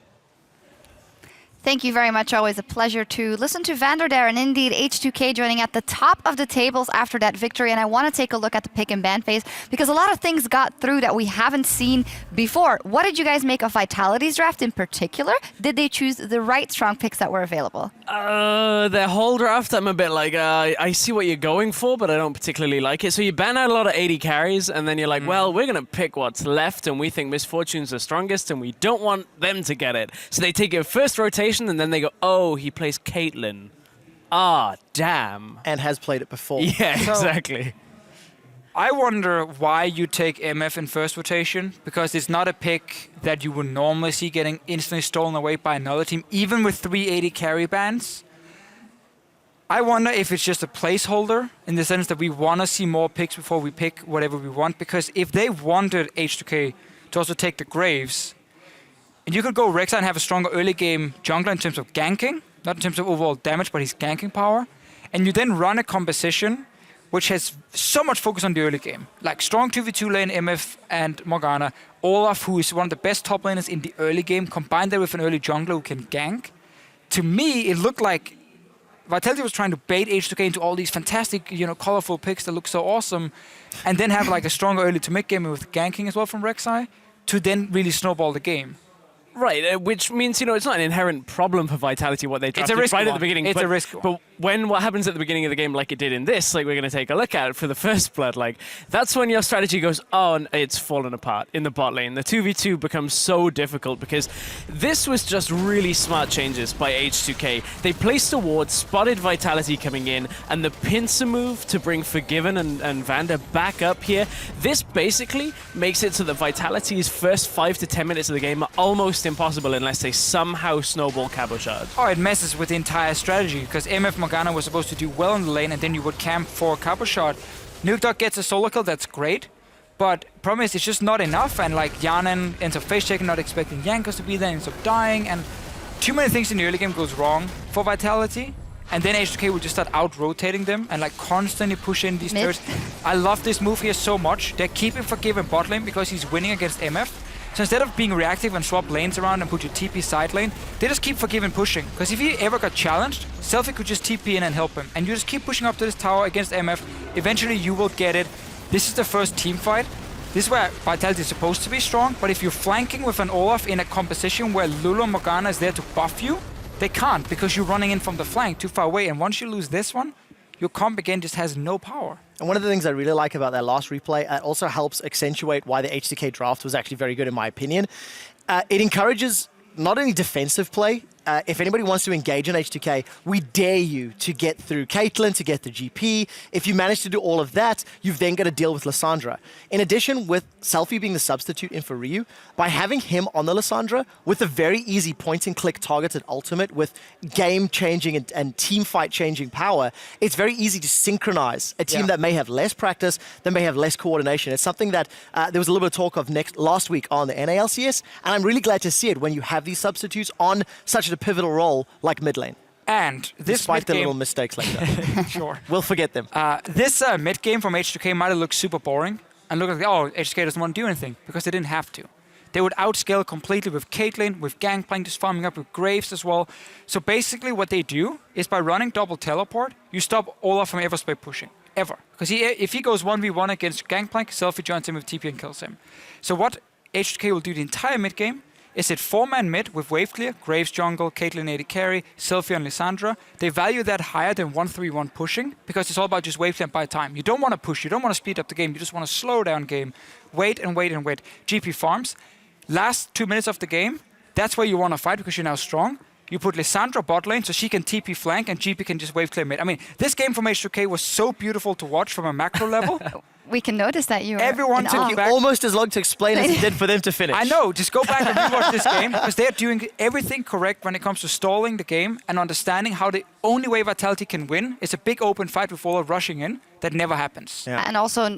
Thank you very much. Always a pleasure to listen to Vander there, and indeed H2K joining at the top of the tables after that victory. And I want to take a look at the pick and ban phase because a lot of things got through that we haven't seen before. What did you guys make of Vitality's draft in particular? Did they choose the right strong picks that were available? Their whole draft, I'm a bit like, I see what you're going for, but I don't particularly like it. So you ban out a lot of 80 carries, and then you're like, well, we're going to pick what's left, and we think Misfortune's the strongest, and we don't want them to get it. So they take your first rotation, and then they go, oh, he plays Caitlyn. Ah, damn. And has played it before. Yeah, exactly. I wonder why you take MF in first rotation, because it's not a pick that you would normally see getting instantly stolen away by another team, even with 380 carry bans. I wonder if it's just a placeholder, in the sense that we want to see more picks before we pick whatever we want, because if they wanted H2K to also take the Graves, and you could go Rek'Sai and have a stronger early game jungler in terms of ganking, not in terms of overall damage, but his ganking power. And you then run a composition which has so much focus on the early game. Like strong 2v2 lane, MF and Morgana. Olaf, who is one of the best top laners in the early game, combined that with an early jungler who can gank. To me, it looked like Vitality was trying to bait H2K into all these fantastic, colorful picks that look so awesome, and then have like a stronger early to mid game with ganking as well from Rek'Sai, to then really snowball the game. Right, which means, it's not an inherent problem for Vitality what they drafted right at the beginning. It's a risk one. But when what happens at the beginning of the game, like it did in this, like we're going to take a look at it for the first blood, like that's when your strategy goes, oh, and it's fallen apart in the bot lane. The 2v2 becomes so difficult because this was just really smart changes by H2K. They placed a ward, spotted Vitality coming in, and the pincer move to bring Forgiven and Vander back up here. This basically makes it so that Vitality's first 5 to 10 minutes of the game are almost impossible unless they somehow snowball Cabochard. Oh, it messes with the entire strategy, because MF Morgana was supposed to do well in the lane, and then you would camp for Cabochard. Nuke Dog gets a solo kill, that's great, but problem is it's just not enough, and like Yanen ends up face checking, not expecting Jankos to be there, ends up dying, and too many things in the early game goes wrong for Vitality, and then H2K would just start out-rotating them and like constantly push in these turrets. I love this move here so much. They're keeping Forgiven bot lane because he's winning against MF. So instead of being reactive and swap lanes around and put your TP side lane, they just keep Forgiven pushing. Because if he ever got challenged, Selfie could just TP in and help him. And you just keep pushing up to this tower against MF. Eventually you will get it. This is the first team fight. This is where Vitality is supposed to be strong. But if you're flanking with an Olaf in a composition where Lulu Morgana is there to buff you, they can't, because you're running in from the flank too far away. And once you lose this one, your comp again just has no power. And one of the things I really like about that last replay, it also helps accentuate why the H2K draft was actually very good in my opinion. It encourages not only defensive play. If anybody wants to engage in H2K, we dare you to get through Caitlyn, to get the GP. If you manage to do all of that, you've then got to deal with Lissandra. In addition, with Selfie being the substitute in for Ryu, by having him on the Lissandra with a very easy point-and-click targeted ultimate with game-changing and team-fight-changing power, it's very easy to synchronize a team that may have less practice, that may have less coordination. It's something that there was a little bit of talk of last week on the NA LCS, and I'm really glad to see it when you have these substitutes on such a pivotal role like mid lane. And this despite the little mistakes like that. Sure. We'll forget them. This mid game from H2K might have looked super boring and look like, oh, H2K doesn't want to do anything, because they didn't have to. They would outscale completely with Caitlyn, with Gangplank just farming up with Graves as well. So basically what they do is by running double teleport, you stop Olaf from ever spray pushing. Ever. Because if he goes 1v1 against Gangplank, Selfie joins him with TP and kills him. So what H2K will do the entire mid game Is it 4-man mid with wave clear, Graves jungle, Caitlyn AD carry, Sylvia and Lissandra? They value that higher than 1-3-1 pushing because it's all about just wave clear and buy time. You don't want to push, you don't want to speed up the game, you just want to slow down game. Wait and wait and wait. GP farms. Last 2 minutes of the game, that's where you want to fight because you're now strong. You put Lissandra bot lane so she can TP flank and GP can just wave clear mid. I mean, this game from H2K was so beautiful to watch from a macro level. We can notice that you are Everyone in took awe. you back. Almost as long to explain as it did for them to finish. I know, just go back and rewatch this game because they're doing everything correct when it comes to stalling the game and understanding how the only way Vitality can win is a big open fight with all rushing in. That never happens. Yeah. And also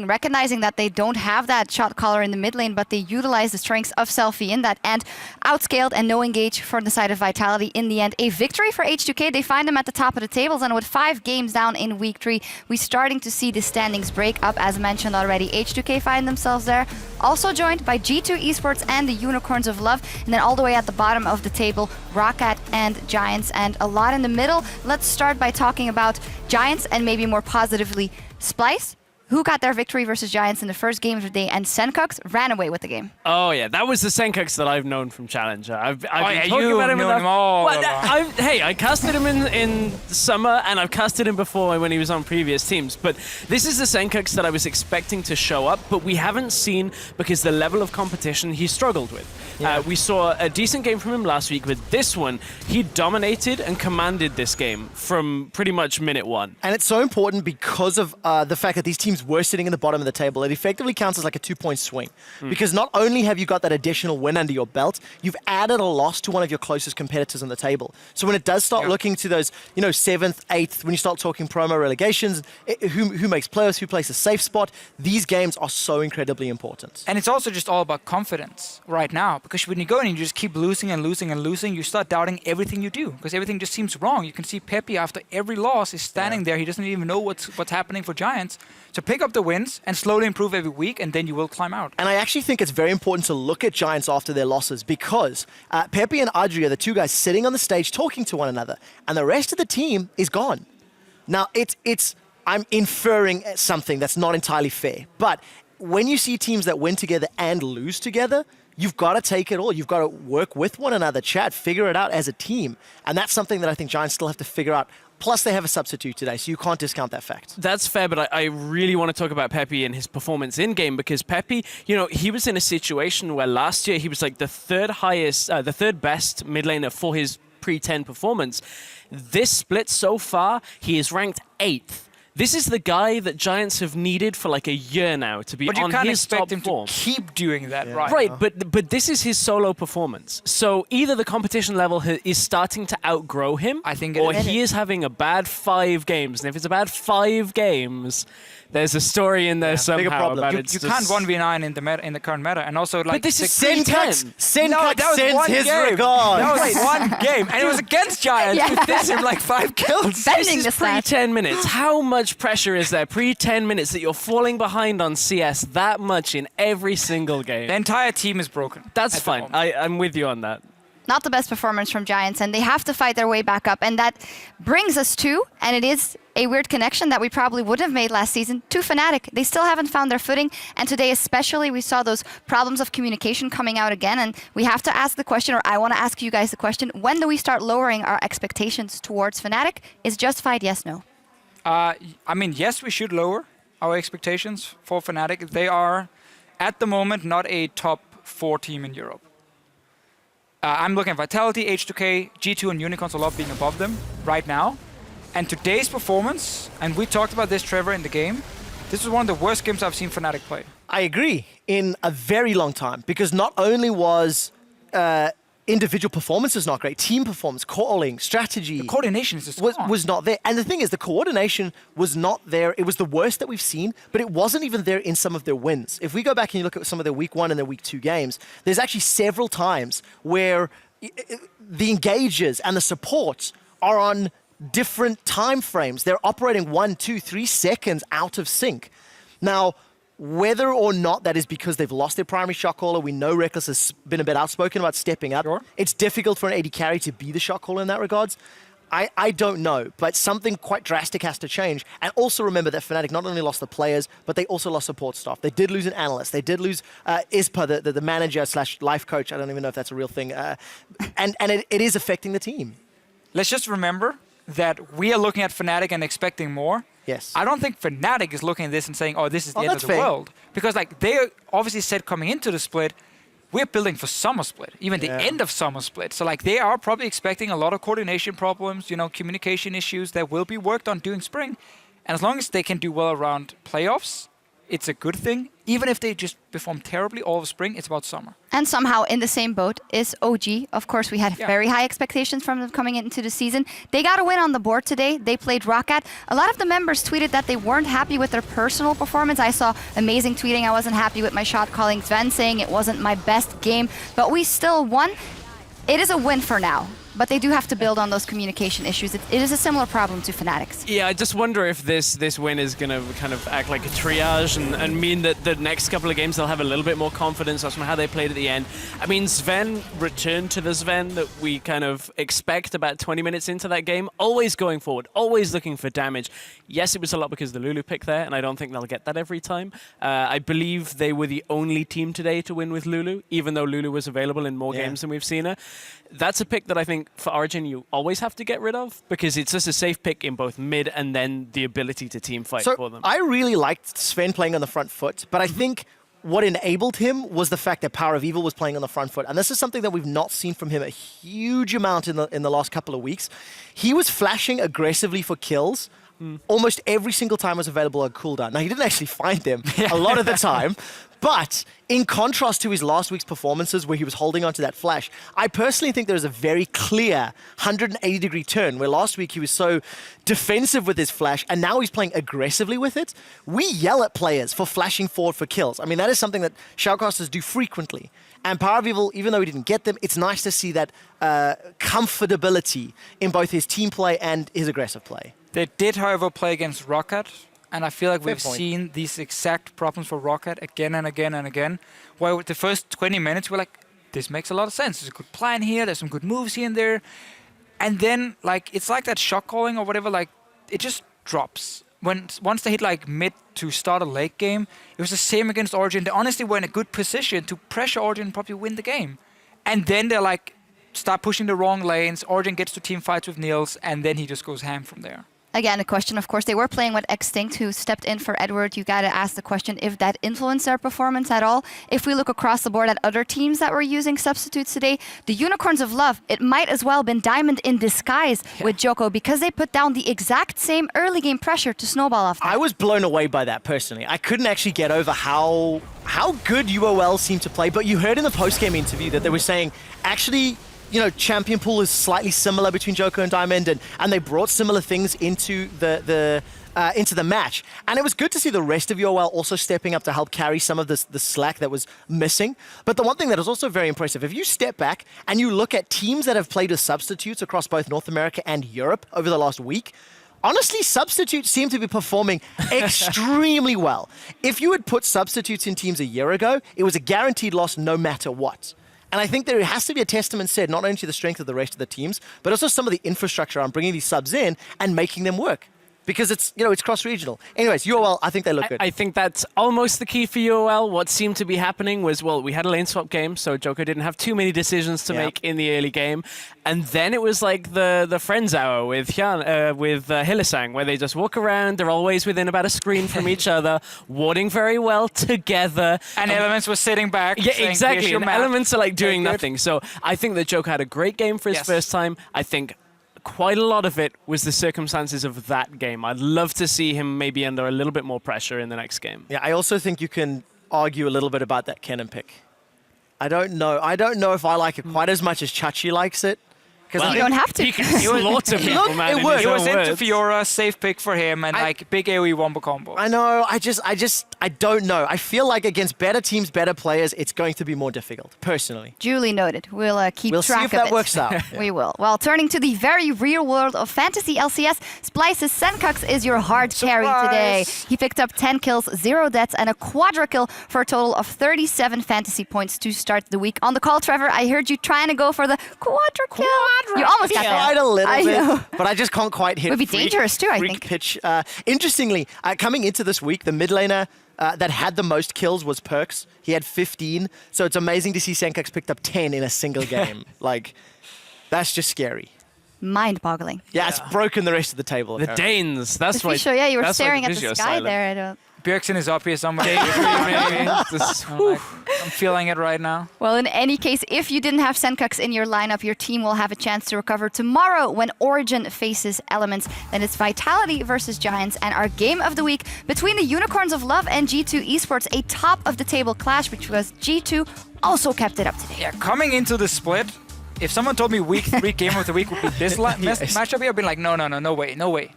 recognizing that they don't have that shot caller in the mid lane, but they utilize the strengths of Selfie in that and outscaled and no engage for the side of Vitality in the end. A victory for H2K. They find them at the top of the tables, and with 5 games down in week 3, we're starting to see the standings break up, as mentioned already. H2K find themselves there, also joined by G2 Esports and the Unicorns of Love, and then all the way at the bottom of the table, Roccat and Giants, and a lot in the middle. Let's start by talking about Giants and maybe more positively Splice, who got their victory versus Giants in the first game of the day, and Senkux ran away with the game. Oh yeah, that was the Senkux that I've known from Challenger. I've been talking you about him know him all Well, hey, I casted him in summer, and I've casted him before when he was on previous teams. But this is the Senkux that I was expecting to show up, but we haven't seen because the level of competition he struggled with. Yeah. We saw a decent game from him last week, but this one, he dominated and commanded this game from pretty much minute 1. And it's so important because of the fact that these teams were sitting in the bottom of the table. It effectively counts as like a 2-point swing. Because not only have you got that additional win under your belt, you've added a loss to one of your closest competitors on the table. So when it does start looking to those, 7th, 8th, when you start talking promo relegations, who makes playoffs, who plays a safe spot, these games are so incredibly important. And it's also just all about confidence right now. Because when you go in and you just keep losing and losing and losing, you start doubting everything you do. Because everything just seems wrong. You can see Pepe after every loss is standing there. He doesn't even know what's happening for Giants. So pick up the wins and slowly improve every week, and then you will climb out. And I actually think it's very important to look at Giants after their losses because Pepe and Adri are the two guys sitting on the stage talking to one another, and the rest of the team is gone. Now, I'm inferring something that's not entirely fair, but when you see teams that win together and lose together, you've got to take it all. You've got to work with one another, chat, figure it out as a team. And that's something that I think Giants still have to figure out. Plus, they have a substitute today, so you can't discount that fact. That's fair, but I really want to talk about Pepe and his performance in-game because Pepe, he was in a situation where last year he was like the third best mid laner for his pre-10 performance. This split so far, he is ranked 8th. This is the guy that Giants have needed for like a year now to be on his top form. But you can't expect him to keep doing that, right? Right, but this is his solo performance. So either the competition level is starting to outgrow him, or he is having a bad 5 games. And if it's a bad 5 games, there's a story in there somehow about it. You can't 1v9 in the current meta, and also like. But this is Senkux sends his game. regards. That was one game, and it was against Giants. You dissed him like 5 kills. This is pre-10 minutes. How much pressure is there pre-10 minutes that you're falling behind on CS that much in every single game? The entire team is broken. That's fine. I'm with you on that. Not the best performance from Giants, and they have to fight their way back up. And that brings us to, and it is a weird connection that we probably would have made last season, to Fnatic. They still haven't found their footing, and today especially we saw those problems of communication coming out again, and we have to ask the question, or I want to ask you guys the question, when do we start lowering our expectations towards Fnatic? Is justified, yes, no? I mean, yes, we should lower our expectations for Fnatic. They are, at the moment, not a top 4 team in Europe. I'm looking at Vitality, H2K, G2 and Unicorns of Love being above them right now. And today's performance, and we talked about this, Trevor, in the game, this was one of the worst games I've seen Fnatic play. I agree, in a very long time, because not only was individual performances not great, team performance, calling, strategy. The coordination is just was not there. And the thing is, the coordination was not there. It was the worst that we've seen, but it wasn't even there in some of their wins. If we go back and you look at some of their week 1 and their week 2 games, there's actually several times where the engagers and the supports are on different time frames. They're operating 1, 2, 3 seconds out of sync. Now, whether or not that is because they've lost their primary shot caller, we know Reckless has been a bit outspoken about stepping up. Sure. It's difficult for an AD carry to be the shot caller in that regards. I don't know, but something quite drastic has to change. And also remember that Fnatic not only lost the players, but they also lost support staff. They did lose an analyst. They did lose Ispa, the manager / life coach. I don't even know if that's a real thing. And it is affecting the team. Let's just remember that we are looking at Fnatic and expecting more. Yes. I don't think Fnatic is looking at this and saying, oh, this is the end of the fair. world. Because like they obviously said coming into the split, we're building for summer split, even the end of summer split. So like they are probably expecting a lot of coordination problems, communication issues that will be worked on during spring. And as long as they can do well around playoffs, it's a good thing. Even if they just perform terribly all of spring, it's about summer. And somehow in the same boat is OG. Of course, we had very high expectations from them coming into the season. They got a win on the board today. They played Roccat. A lot of the members tweeted that they weren't happy with their personal performance. I saw amazing tweeting. I wasn't happy with my shot calling. Sven saying it wasn't my best game, but we still won. It is a win for now. But they do have to build on those communication issues. It is a similar problem to Fnatic's. Yeah, I just wonder if this win is going to kind of act like a triage and mean that the next couple of games they'll have a little bit more confidence. That's from how they played at the end. I mean, Sven returned to the Sven that we kind of expect about 20 minutes into that game. Always going forward, always looking for damage. Yes, it was a lot because the Lulu pick there, and I don't think they'll get that every time. I believe they were the only team today to win with Lulu, even though Lulu was available in more games than we've seen her. That's a pick that I think for Origin you always have to get rid of because it's just a safe pick in both mid and then the ability to team fight for them. I really liked Sven playing on the front foot, but I think what enabled him was the fact that Power of Evil was playing on the front foot. And this is something that we've not seen from him a huge amount in the last couple of weeks. He was flashing aggressively for kills. Almost every single time was available on cooldown. Now, he didn't actually find them a lot of the time, but in contrast to his last week's performances where he was holding onto that flash, I personally think there's a very clear 180-degree turn where last week he was so defensive with his flash and now he's playing aggressively with it. We yell at players for flashing forward for kills. I mean, that is something that shoutcasters do frequently. And Power of Evil, even though he didn't get them, it's nice to see that comfortability in both his team play and his aggressive play. They did, however, play against Roccat, and I feel like we've seen these exact problems for Roccat again and again and again, where with the first 20 minutes we're like, this makes a lot of sense. There's a good plan here, there's some good moves here and there. And then, like, it's like that shot calling or whatever, like, it just drops. Once they hit, like, mid to start a late game, it was the same against Origin. They honestly were in a good position to pressure Origin and probably win the game. And then they're like, start pushing the wrong lanes, Origin gets to team fights with Niels, and then he just goes ham from there. Again, a question, of course, they were playing with Extinct, who stepped in for Edward. You got to ask the question if that influenced their performance at all. If we look across the board at other teams that were using substitutes today, the Unicorns of Love, it might as well have been Diamond in disguise with Joko because they put down the exact same early game pressure to snowball off them. I was blown away by that personally. I couldn't actually get over how good UOL seemed to play, but you heard in the post-game interview that they were saying, actually, champion pool is slightly similar between Joko and Diamond, and they brought similar things into the match. And it was good to see the rest of UOL also stepping up to help carry some of the slack that was missing. But the one thing that is also very impressive, if you step back and you look at teams that have played with substitutes across both North America and Europe over the last week, honestly, substitutes seem to be performing extremely well. If you had put substitutes in teams a year ago, it was a guaranteed loss no matter what. And I think there has to be a testament said not only to the strength of the rest of the teams, but also some of the infrastructure on bringing these subs in and making them work. Because it's cross-regional. Anyways, UOL, I think they look good. I think that's almost the key for UOL. What seemed to be happening was, well, we had a lane swap game, so Joko didn't have too many decisions to make in the early game. And then it was like the Friends Hour with Hylissang, where they just walk around, they're always within about a screen from each other, warding very well together. And Elements was sitting back. Yeah, saying, exactly. And Elements are like doing Very good. nothing. So I think that Joko had a great game for his first time. I think quite a lot of it was the circumstances of that game. I'd love to see him maybe under a little bit more pressure in the next game. Yeah, I also think you can argue a little bit about that Kennen pick. I don't know if I like it quite as much as Chachi likes it. Well, you don't have to. He can slaughter people, man. It worked. He was into Fiora, safe pick for him, and big AoE wombo combo. I know. I don't know. I feel like against better teams, better players, it's going to be more difficult, personally. Duly noted. We'll keep We'll track see if of that it. works out. We will. Well, turning to the very real world of fantasy LCS, Splice's Senkux is your hard carry today. He picked up 10 kills, 0 deaths, and a quadra kill for a total of 37 fantasy points to start the week. On the call, Trevor, I heard you trying to go for the quadra kill. You almost got Tried there. a little I bit, know. but I just can't quite hit. Would be freak- dangerous too, I freak think. Pitch. Interestingly, coming into this week, the mid laner that had the most kills was Perks. He had 15. So it's amazing to see Senkux picked up 10 in a single game. Like, that's just scary. Mind-boggling. Yeah, it's broken the rest of the table. The Danes. That's why. Fisho, yeah, you were that's why staring at the Visual sky silent. there. I don't. Bjergsen is up here somewhere. I'm feeling it right now. Well, in any case, if you didn't have Senkux in your lineup, your team will have a chance to recover tomorrow when Origin faces Elements. Then it's Vitality versus Giants, and our game of the week between the Unicorns of Love and G2 Esports, a top-of-the-table clash, which was G2 also kept it up today. Yeah, coming into the split, if someone told me week 3 game of the week would be this matchup here, I'd be like, no way.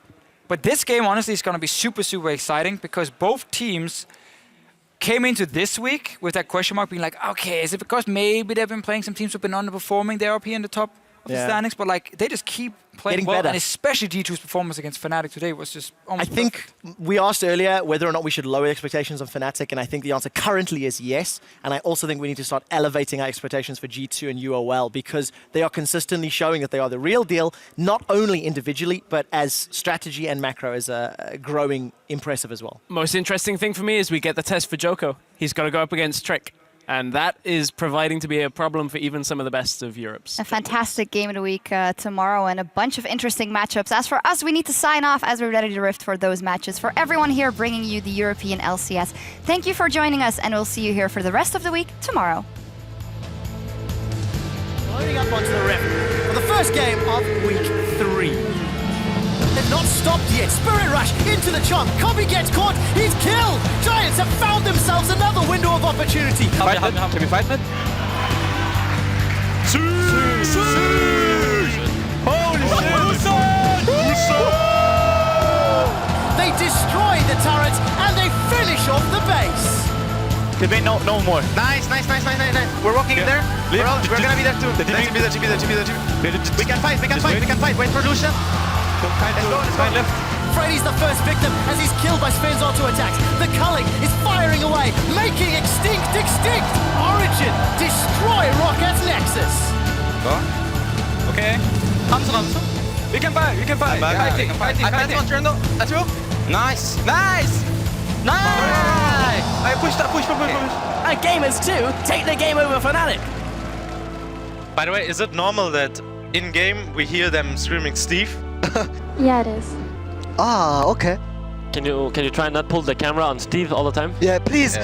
But this game, honestly, is going to be super, super exciting because both teams came into this week with that question mark being like, okay, is it because maybe they've been playing some teams who've been underperforming? They're up here in the top of the standings, but like they just keep playing Getting well, better. and especially G2's performance against Fnatic today was just almost I think we asked earlier whether or not we should lower expectations on Fnatic, and I think the answer currently is yes. And I also think we need to start elevating our expectations for G2 and UOL because they are consistently showing that they are the real deal, not only individually, but as strategy and macro is growing impressive as well. Most interesting thing for me is we get the test for Joko. He's got to go up against Trick. And that is proving to be a problem for even some of the best of Europe's. A fantastic game of the week tomorrow and a bunch of interesting matchups. As for us, we need to sign off as we're ready to rift for those matches. For everyone here bringing you the European LCS, thank you for joining us, and we'll see you here for the rest of the week tomorrow. Loading up onto the rift for the first game of week 3. They've not stopped yet. Spirit Rush into the chomp. Kobe gets caught. He's killed. Giants have found themselves another window of opportunity. Can we fight it? Holy They destroy the turrets and they finish off the base. Can we no more? Nice. We're walking in there. We're gonna be there too. We can fight. Wait for Lucian. Let's go. Freddy's the first victim as he's killed by Sven's auto attacks. The culling is firing away, making extinct. Origin destroy Rocket's Nexus. Okay. Hanson. We can fight. Fighting. Let's go. Nice. I push. And Gamers 2 take the game over Fnatic. By the way, is it normal that in game we hear them screaming Steve? Yeah, it is. Ah, okay. Can you try and not pull the camera on Steve all the time? Yeah, please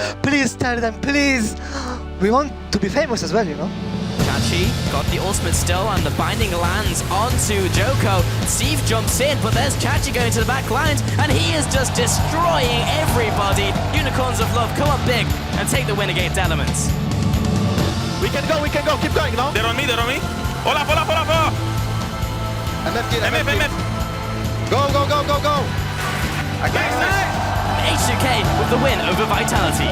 tell them, please. We want to be famous as well, you know. Chachi got the ultimate still, and the binding lands onto Joko. Steve jumps in, but there's Chachi going to the back lines, and he is just destroying everybody. Unicorns of Love come up big and take the win against Elements. We can go. Keep going, no? They're on me. Hola. MF. Go. H2K with the win over Vitality.